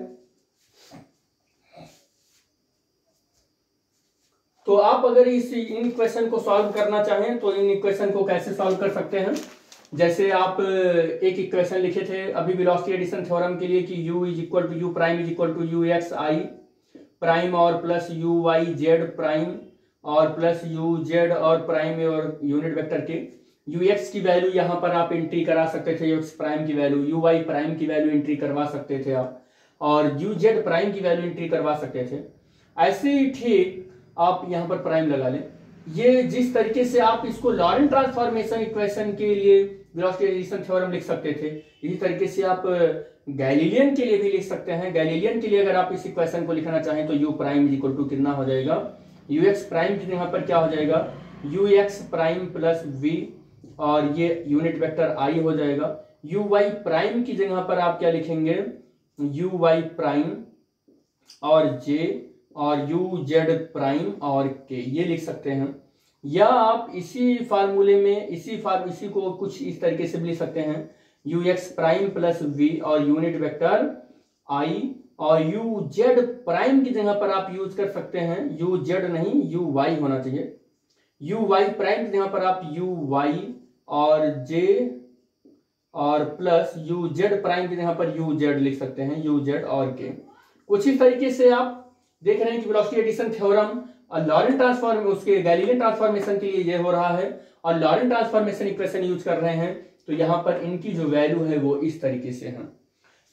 तो आप अगर इन इक्वेशन को सॉल्व करना चाहें तो इन इक्वेशन को कैसे सॉल्व कर सकते हैं, जैसे आप एक इक्वेशन लिखे थे अभी वेलोसिटी एडिशन थ्योरम के लिए कि u is equal to u prime is equal to you x i prime और plus u y z prime और प्लस यू जेड और प्राइम और यूनिट वेक्टर के यू एक्स की वैल्यू यहां पर आप एंट्री करा सकते थे, यू एक्स प्राइम की वैल्यू, यू वाई प्राइम की वैल्यू एंट्री करवा सकते थे आप, और यू जेड प्राइम की वैल्यू एंट्री करवा सकते थे। ऐसे ही ठीक आप यहां पर प्राइम लगा लें। ये जिस तरीके से आप इसको लॉरेंट ट्रांसफॉर्मेशन इक्वेशन के लिए वेलोसिटी एडिशन थ्योरम लिख सकते थे, इसी तरीके से आप गैलीलियन के लिए भी लिख सकते हैं। गैलीलियन के लिए अगर आप इस इक्वेशन को लिखना चाहें तो u prime is equal to कितना हो जाएगा, यू एक्स प्राइम की जगह पर क्या हो जाएगा, u x prime plus v, और ये यूनिट वेक्टर आई हो जाएगा। यू वाई प्राइम की जगह पर आप क्या लिखेंगे, यू वाई प्राइम और जे और यू जेड प्राइम और के, ये लिख सकते हैं। या आप इसी फार्मूले में इसी को कुछ इस तरीके से भी लिख सकते हैं, u x prime plus v और यूनिट वेक्टर आई, और यू जेड प्राइम की जगह पर आप यूज कर सकते हैं, यू जेड नहीं यू वाई होना चाहिए, यू वाई प्राइम की जगह पर आप यू वाई और जे और प्लस यू जेड प्राइम की जगह पर यू जेड लिख सकते हैं, यू जेड और के। कुछ इस तरीके से आप देख रहे हैं कि वेलोसिटी एडिशन थ्योरम और लॉरेंट ट्रांसफॉर्म उसके गैलीलियन ट्रांसफॉर्मेशन के लिए ये हो रहा है, और लॉरेंट ट्रांसफॉर्मेशन इक्वेशन यूज कर रहे हैं तो यहाँ पर इनकी जो वैल्यू है वो इस तरीके से है।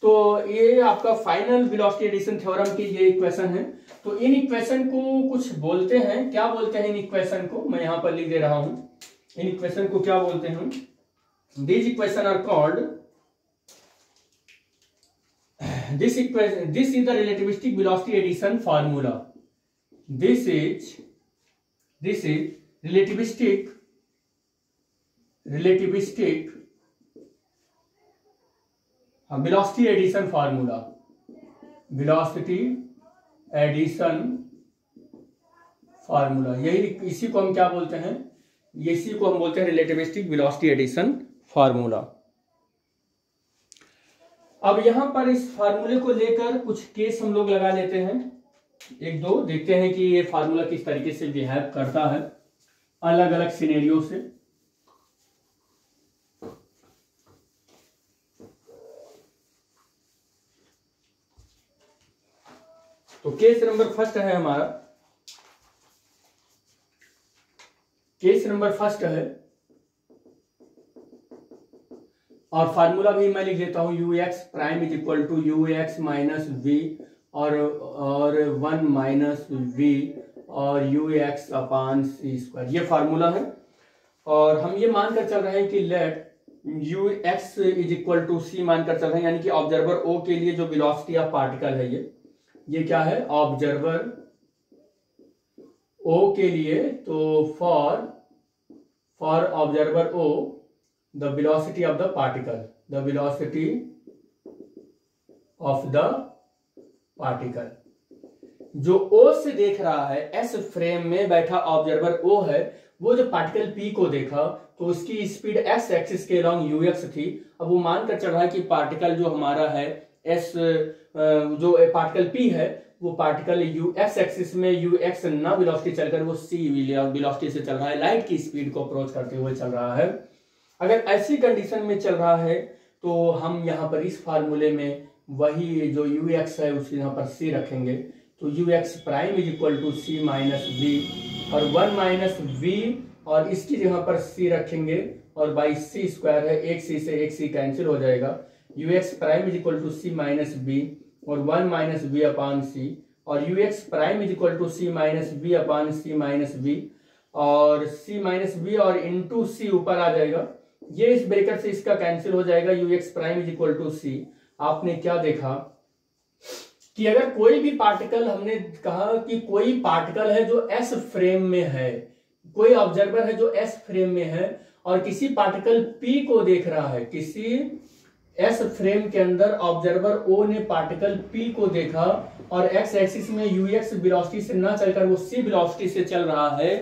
तो ये आपका फाइनल वेलोसिटी एडिशन थ्योरम की ये इक्वेशन है। तो इन इक्वेशन को कुछ बोलते हैं, क्या बोलते हैं इन इक्वेशन को, मैं यहाँ पर लिख दे रहा हूं। इन इक्वेशन को क्या बोलते हैं? This equation are called, this is the relativistic velocity addition formula. This is relativistic velocity addition formula, velocity addition formula, यही इसी को हम क्या बोलते हैं? इसी को हम बोलते हैं रिलेटिविस्टिक वेलोसिटी एडिशन फार्मूला। अब यहां पर इस फार्मूले को लेकर कुछ केस हम लोग लगा लेते हैं, एक दो, देखते हैं कि ये फार्मूला किस तरीके से बिहेव करता है अलग अलग सिनेरियो से। तो केस नंबर फर्स्ट है हमारा, केस नंबर फर्स्ट है और फार्मूला भी मैं लिख देता हूं, u x prime is equal to you x minus we और 1 माइनस वी और यू एक्स अपान सी स्क्वायर, ये फार्मूला है। और हम ये मानकर चल रहे हैं कि let u x is equal to c मानकर चल रहे हैं, यानी कि ऑब्जर्वर ओ के लिए जो वेलोसिटी ऑफ पार्टिकल है ये क्या है? ऑब्जर्वर ओ के लिए, तो for observer O the velocity of the particle, the velocity of the particle, जो ओ से देख रहा है, एस फ्रेम में बैठा ऑब्जर्वर ओ है, वो जो पार्टिकल पी को देखा तो उसकी स्पीड एक्स एक्सिस के अलोंग यू एक्स थी। अब वो मानकर चल रहा है कि पार्टिकल जो हमारा है एस, जो पार्टिकल पी है, वो पार्टिकल यू एक्स एक्सिस में यू एक्स ना वेलोसिटी चलकर वो सी वेलोसिटी से चल रहा है, लाइट की स्पीड को अप्रोच करते हुए चल रहा है। अगर ऐसी कंडीशन में चल रहा है तो हम यहाँ पर इस फार्मूले में वही जो यू एक्स है उसके यहाँ पर सी रखेंगे, तो u x prime is equal to c minus we और 1 माइनस वी और इसकी जगह पर सी रखेंगे और बाई सी स्क्वायर है, एक सी से एक सी कैंसिल हो जाएगा, u x prime is equal to c minus b और 1 माइनस बी अपान सी और u x prime is equal to c minus b upon c minus b और सी माइनस बी और इंटू सी ऊपर आ जाएगा, ये इस bracket से इसका कैंसिल हो जाएगा, u x prime is equal to c. आपने क्या देखा कि अगर कोई भी पार्टिकल, हमने कहा कि कोई पार्टिकल है जो एस फ्रेम में है, कोई ऑब्जर्वर है जो एस फ्रेम में है और किसी पार्टिकल पी को देख रहा है, किसी एस फ्रेम के अंदर ऑब्जर्वर ओ ने पार्टिकल पी को देखा और एक्स एक्सिस में यू एक्स वेलोसिटी से ना चलकर वो सी वेलोसिटी से चल रहा है,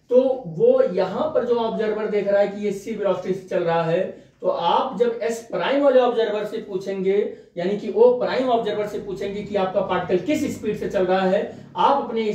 तो वो यहां पर जो ऑब्जर्वर देख रहा है कि ये सी वेलोसिटी से चल रहा है, तो आप जब एस प्राइम वाले ऑब्जर्वर से पूछेंगे, यानी कि ओ प्राइम ऑब्जर्वर से पूछेंगे कि आपका पार्टिकल किस स्पीड से चल रहा है, आप अपने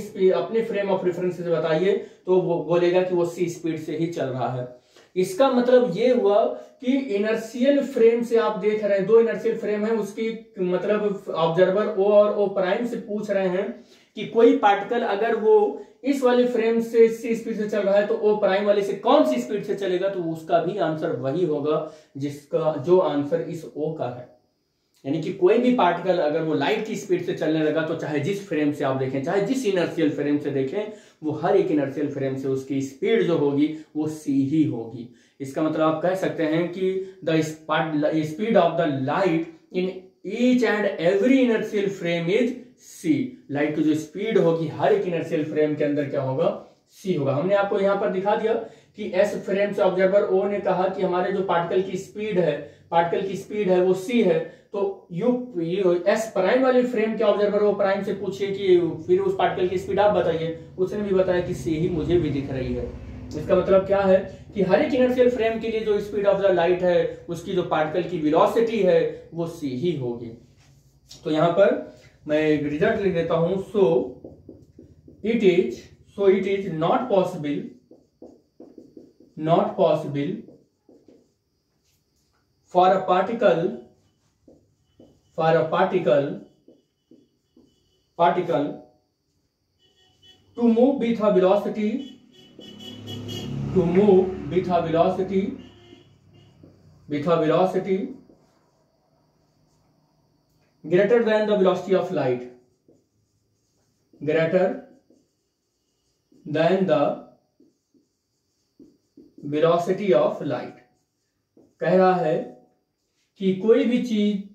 फ्रेम ऑफ रेफरेंस से बताइए, तो वो बोलेगा कि वो सी स्पीड से ही चल रहा है। इसका मतलब ये हुआ कि इनर्शियल फ्रेम से आप देख रहे हैं, दो इनर्शियल फ्रेम है, उसकी मतलब ऑब्जर्वर ओ और ओ प्राइम से पूछ रहे हैं कि कोई पार्टिकल अगर वो इस वाले फ्रेम से सी स्पीड से चल रहा है तो ओ प्राइम वाले से कौन सी स्पीड से चलेगा, तो उसका भी आंसर वही होगा जिसका जो आंसर इस ओ का है। यानी कि कोई भी पार्टिकल अगर वो लाइट की स्पीड से चलने लगा तो चाहे जिस फ्रेम से आप देखें, चाहे जिस इनर्शियल फ्रेम से देखें, वो हर एक इनर्शियल फ्रेम से उसकी स्पीड जो होगी वो सी ही होगी। इसका मतलब आप कह सकते हैं कि the speed of the light in each and every inertial frame is c. Light की जो स्पीड होगी हर एक इनर्शियल फ्रेम के अंदर क्या होगा, सी होगा। हमने आपको यहां पर दिखा दिया कि एस फ्रेम से ऑब्जर्वर ओ ने कहा कि हमारे जो पार्टिकल की स्पीड है वो सी है, तो यू एस प्राइम वाले फ्रेम के ऑब्जर्वर ओ प्राइम से पूछिए कि फिर उस पार्टिकल की स्पीड आप बताइए, उसने भी बताया कि सी ही मुझे भी दिख रही है। इसका मतलब क्या है कि हर एक इनर्शियल फ्रेम के लिए जो स्पीड ऑफ द लाइट है उसकी जो पार्टिकल की वेलोसिटी है वो सी ही होगी। तो यहां पर मैं रिजल्ट लिख देता हूं, so it is not possible for a particle to move with a velocity with a velocity greater than the velocity of light, greater than the velocity of light। कह रहा है कि कोई भी चीज,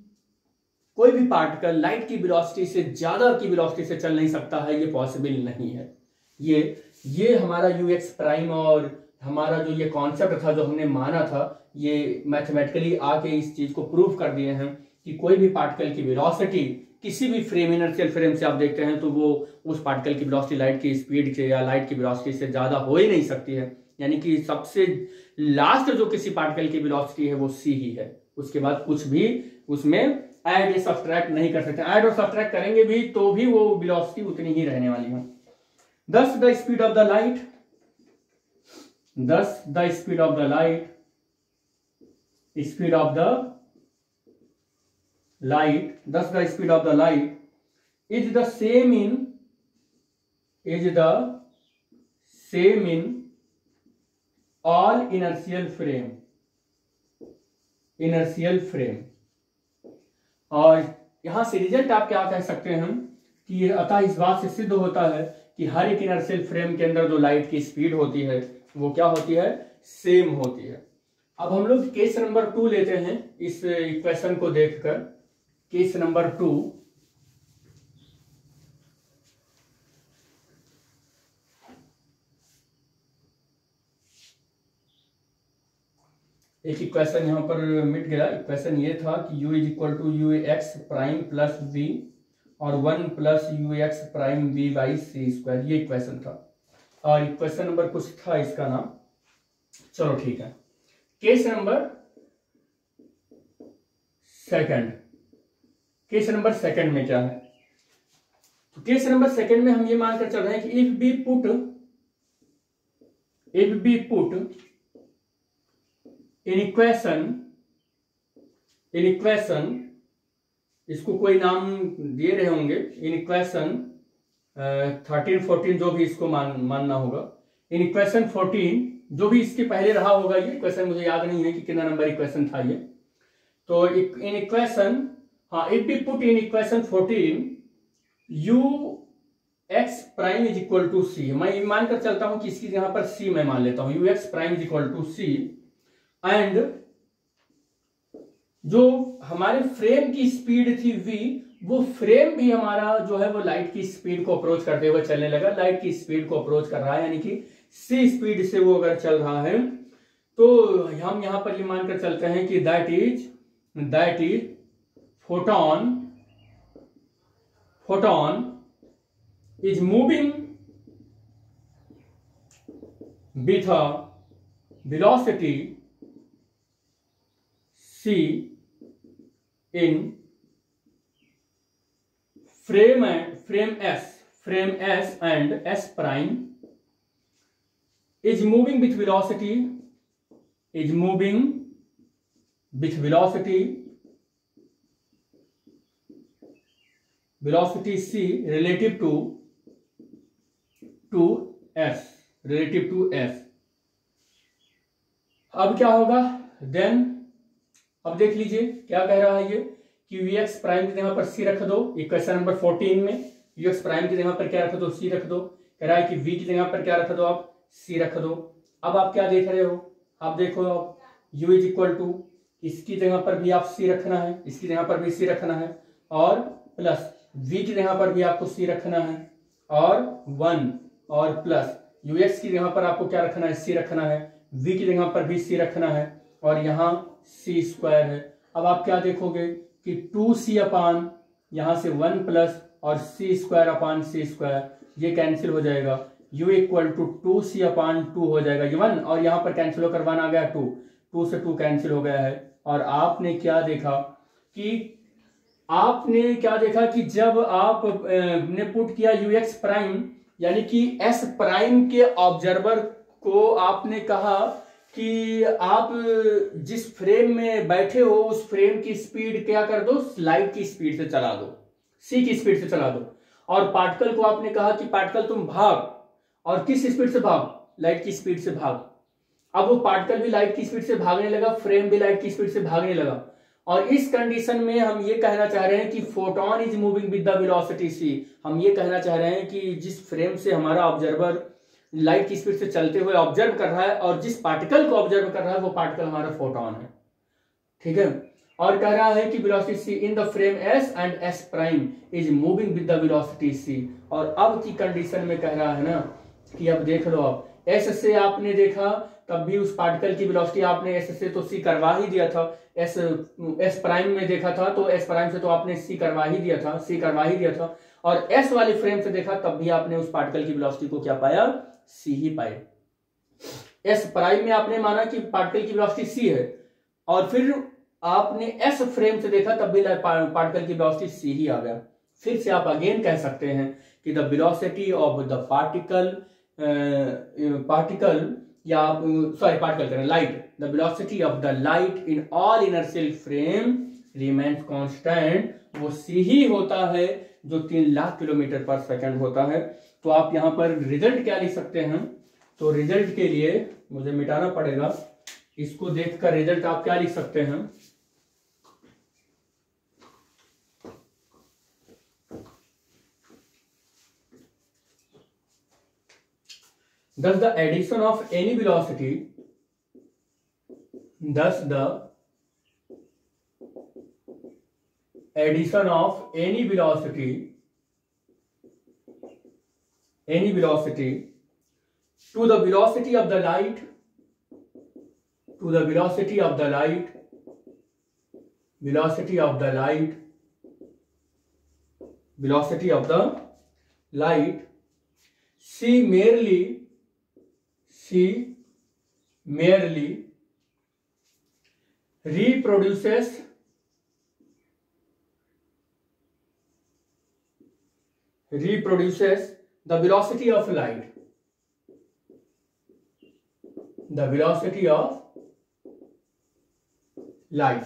कोई भी पार्टिकल लाइट की वेलोसिटी से ज्यादा की वेलोसिटी से चल नहीं सकता है, ये पॉसिबल नहीं है। ये हमारा ux प्राइम और हमारा जो ये कॉन्सेप्ट था जो हमने माना था, ये मैथमेटिकली आके इस चीज को प्रूव कर दिए हैं कि कोई भी पार्टिकल की वेलोसिटी किसी भी फ्रेम, इनर्शियल फ्रेम से आप देखते हैं तो वो उस पार्टिकल की वेलोसिटी लाइट की स्पीड से या लाइट की वेलोसिटी से ज्यादा हो ही नहीं सकती है। यानी कि सबसे लास्ट जो किसी पार्टिकल की वेलोसिटी है वो c ही है, उसके बाद कुछ भी उसमें ऐड या सब्ट्रैक्ट नहीं कर सकते। ऐड और सब्ट्रैक्ट करेंगे भी तो भी वो वेलोसिटी उतनी ही रहने वाली है। Thus the speed of the light, thus the speed of the light, speed of the light, thus the speed of the light is the same in, is the same in all inertial frame, inertial frame। और यहां से result आप क्या कह सकते हैं कि अतः इस बात से सिद्ध होता है कि हर एक इनर्शियल फ्रेम के अंदर जो लाइट की स्पीड होती है वो क्या होती है, सेम होती है। अब हम लोग केस नंबर 2 लेते हैं इस इक्वेशन को देखकर। केस नंबर 2, एक इक्वेशन यहां पर मिट गया। इक्वेशन ये था कि u is equal to you x prime plus v और 1 plus u x prime v by C square, ये इक्वेशन था। और इक्वेशन नंबर कुछ था इसका नाम, चलो ठीक है। Case number second, case number second में क्या है, तो केस नंबर सेकंड में हम ये मानकर चल रहे हैं कि if we put in equation, इसको कोई नाम दिए रहे होंगे, इन इक्वेशन 13, 14 जो भी इसको मानना होगा। इन इक्वेशन 14 जो भी इसके पहले रहा होगा, ये इक्वेशन मुझे याद नहीं है कि कितना नंबर इक्वेशन था ये। तो इन इक्वेशन, हाँ, if we put in equation 14 u x prime is equal to c, मैं मानकर चलता हूं कि इसकी यहां पर सी मैं मान लेता हूं, u x prime is equal to c. And जो हमारे फ्रेम की स्पीड थी v, वो फ्रेम भी हमारा जो है वो लाइट की स्पीड को अप्रोच करते हुए चलने लगा, लाइट की स्पीड को अप्रोच कर रहा है, यानी कि c स्पीड से वो अगर चल रहा है तो हम यहां पर ये मानकर चलते हैं कि that is photon is moving with a velocity c in frame S and S prime is moving with velocity c relative to S। अब क्या होगा देन, अब देख लीजिए क्या कह रहा है ये कि वी एक्स प्राइम की जगह पर सी रख दो। इक्वेशन नंबर 14 में यू एक्स प्राइम की जगह पर क्या रख दो, सी रख दो। कह रहा है कि वी की जगह पर क्या रख दो, आप सी रख दो। अब आप क्या देख रहे हो, आप देखो आप u इज इक्वल टू, इसकी जगह पर भी आप सी रखना है, इसकी जगह पर भी सी रखना है, और प्लस v की जगह पर भी आपको सी रखना है, और 1 और प्लस यू एक्स की जगह पर आपको क्या रखना है, सी रखना है, v की जगह पर भी सी रखना है, और यहाँ c स्क्वायर है। अब आप क्या देखोगे कि 2c अपान यहां से 1 प्लस और c square upon c square, ये कैंसिल हो जाएगा। u इक्वल टू 2c अपान 2 हो जाएगा, ये 1 और यहां पर कैंसिल होकर 1 आ गया, 2 से 2 कैंसिल हो गया है। और आपने क्या देखा कि जब आप ने पुट किया ux प्राइम, यानी कि s प्राइम के ऑब्जर्वर को आपने कहा कि आप जिस फ्रेम में बैठे हो उस फ्रेम की स्पीड क्या कर दो, लाइट की स्पीड से चला दो, c की स्पीड से चला दो। और पार्टिकल को आपने कहा कि पार्टिकल तुम भाग, और किस स्पीड से भाग, लाइट की स्पीड से भाग। अब वो पार्टिकल भी लाइट की स्पीड से भागने लगा, फ्रेम भी लाइट की स्पीड से भागने लगा, और इस कंडीशन में हम ये कहना चाह रहे हैं कि photon is moving with the velocity c. हम ये कहना चाह रहे हैं कि जिस फ्रेम से हमारा ऑब्जर्वर लाइट की स्पीड से चलते हुए ऑब्जर्व कर रहा है और जिस पार्टिकल को ऑब्जर्व कर रहा है वो पार्टिकल हमारा फोटोन है, ठीक है। और कह रहा है कि velocity c in the frame s and s prime is moving with the velocity c. और अब की कंडीशन में कह रहा है ना कि अब देख लो, आप एस से आपने देखा तब भी उस पार्टिकल की वेलोसिटी आपने एस से तो सी करवा ही दिया था, एस प्राइम में देखा था तो एस प्राइम से तो आपने सी करवा ही दिया था, और एस वाले फ्रेम से देखा तब भी आपने उस पार्टिकल की वेलोसिटी को क्या पाया, सी ही पाए। एस प्राइम में आपने माना कि पार्टिकल की वेलोसिटी सी है, और फिर आपने एस फ्रेम से देखा तब भी पार्टिकल की वेलोसिटी सी ही आ गया। फिर से आप अगेन कह सकते हैं कि the velocity of the particle या पार्टिकल करें light, the velocity of the light in all inertial frame remains constant, वो सी ही होता है जो 3 लाख किलोमीटर पर सेकंड होता है। तो आप यहां पर रिजल्ट क्या लिख सकते हैं, तो रिजल्ट के लिए मुझे मिटाना पड़ेगा, इसको देखकर रिजल्ट आप क्या लिख सकते हैं, thus the addition of any velocity, thus the addition of any velocity to the velocity of the light, to the velocity of the light, velocity of the light, velocity of the light, she merely reproduces the velocity of light, the velocity of light.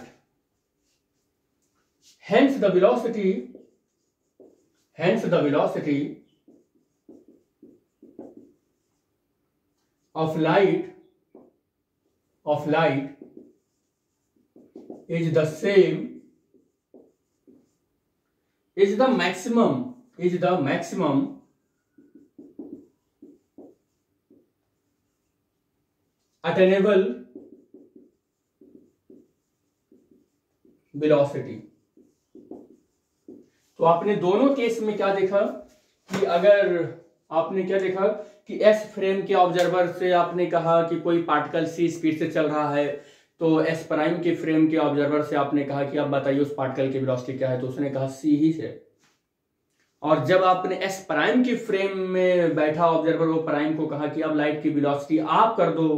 Hence the velocity of light is the same, is the maximum attainable velocity। तो आपने दोनों case में क्या देखा कि अगर आपने क्या देखा कि एस फ्रेम के ऑब्जर्वर से आपने कहा कि कोई पार्टिकल सी स्पीड से चल रहा है, तो एस प्राइम के फ्रेम के ऑब्जर्वर से आपने कहा कि अब बताइए उस पार्टिकल की वेलोसिटी क्या है, तो उसने कहा सी ही से। और जब आपने एस प्राइम के फ्रेम में बैठा ऑब्जर्वर वो प्राइम को कहा कि अब लाइट की वेलोसिटी आप कर दो,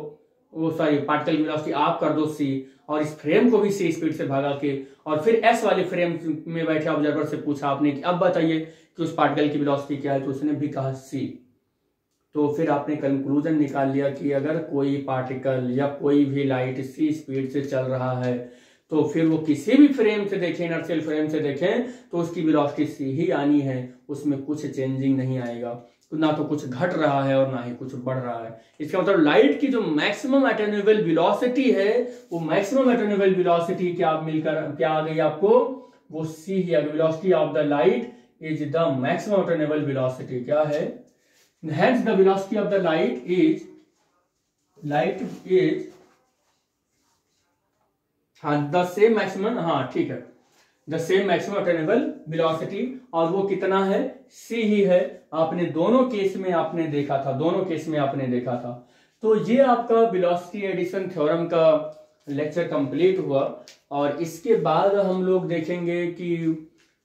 पार्टिकल की वेलोसिटी आप कर दो सी, और इस फ्रेम को भी सी स्पीड से भागा के, और फिर एस वाले फ्रेम में बैठे ऑब्जर्वर से पूछा आपने कि अब बताइए कि उस पार्टिकल की वेलोसिटी क्या है, तो उसने भी कहा सी। तो फिर आपने कंक्लूजन निकाल लिया कि अगर कोई पार्टिकल या कोई भी लाइट सी स्पीड से चल रहा है तो फिर वो किसी भी फ्रेम से देखें, इनर्शियल फ्रेम से देखें, तो उसकी वेलोसिटी सी ही आनी है, उसमें कुछ चेंजिंग नहीं आएगा, तो ना तो कुछ घट रहा है और ना ही कुछ बढ़ रहा है। इसका मतलब लाइट की जो मैक्सिमम अटेन्यूएबल वेलोसिटी है, वो मैक्सिमम अटेन्यूएबल वेलोसिटी क्या आ गई आपको, वो सी ही आ गई। Velocity of the light is the maximum attainable velocity, क्या है, hence the velocity of the light is the same maximum, ठीक है, the same maximum attainable velocity, और वो कितना है, c ही है। आपने दोनों केस में आपने देखा था। तो ये आपका वेलोसिटी एडिशन थ्योरम का लेक्चर कंप्लीट हुआ, और इसके बाद हम लोग देखेंगे कि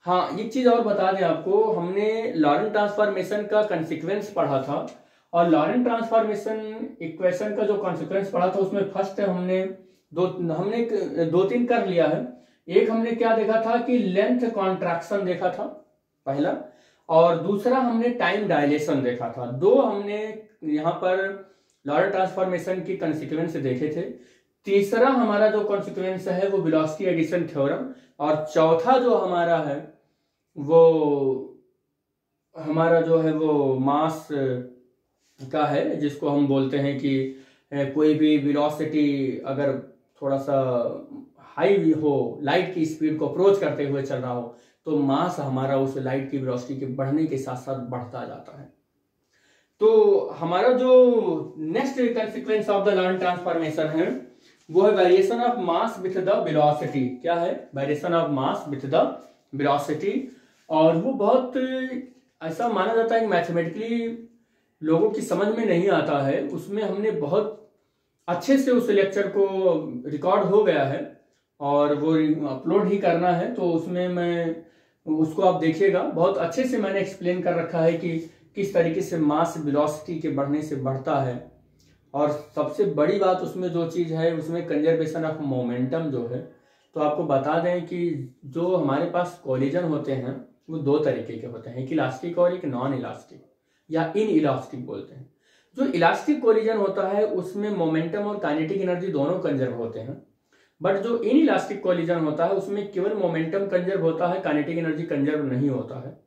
हाँ, एक चीज और बता दें आपको, हमने लॉरेंट ट्रांसफॉर्मेशन का कंसीक्वेंस पढ़ा था, और लॉरेंट ट्रांसफॉर्मेशन इक्वेशन का जो कंसीक्वेंस पढ़ा था उसमें फर्स्ट हमने दो तीन कर लिया है। एक हमने क्या देखा था कि लेंथ कॉन्ट्रैक्शन देखा था पहला, और दूसरा हमने टाइम डायलेशन देखा था। दो हमने यहाँ पर लॉरेंट ट्रांसफॉर्मेशन की कंसीक्वेंस देखे थे। तीसरा हमारा जो कॉन्सिक्वेंस है वो वेलोसिटी एडिशन थ्योरम, और चौथा जो हमारा है वो हमारा जो है वो मास का है, जिसको हम बोलते हैं कि कोई भी वेलोसिटी अगर थोड़ा सा हाई हो, लाइट की स्पीड को अप्रोच करते हुए चल रहा हो, तो मास हमारा उस लाइट की वेलोसिटी के बढ़ने के साथ साथ बढ़ता जाता है। तो हमारा जो next consequence of the learn transformation है वो है variation of mass with the velocity. क्या है? Variation of mass with the velocity. और वो बहुत ऐसा माना जाता है कि मैथमेटिकली लोगों की समझ में नहीं आता है। उसमें हमने बहुत अच्छे से उस लेक्चर को रिकॉर्ड हो गया है और वो अपलोड ही करना है, तो उसमें मैं उसको आप देखिएगा। बहुत अच्छे से मैंने एक्सप्लेन कर रखा है कि किस तरीके से मास वेलोसिटी के बढ़ने से बढ़ता है। और सबसे बड़ी बात उसमें जो चीज़ है उसमें कंजर्वेशन ऑफ मोमेंटम जो है। तो आपको बता दें कि जो हमारे पास कोलिजन होते हैं वो दो तरीके के होते हैं, एक इलास्टिक और एक नॉन इलास्टिक या इन इलास्टिक बोलते हैं। जो इलास्टिक कोलिजन होता है उसमें मोमेंटम और काइनेटिक एनर्जी दोनों कंजर्व होते हैं, बट जो इन इलास्टिक कोलिजन होता है उसमें केवल मोमेंटम कंजर्व होता है, काइनेटिक एनर्जी कंजर्व नहीं होता है।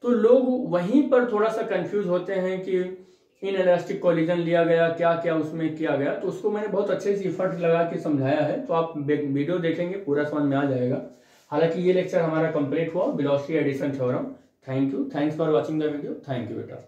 तो लोग वहीं पर थोड़ा सा कंफ्यूज होते हैं कि इन इलास्टिक कोलिजन लिया गया, क्या क्या उसमें किया गया। तो उसको मैंने बहुत अच्छे से एफर्ट लगा के समझाया है, तो आप वीडियो देखेंगे पूरा समझ में आ जाएगा। हालांकि ये लेक्चर हमारा कंप्लीट हुआ velocity addition theorem. Thank you, thanks for watching the video. Thank you बेटा।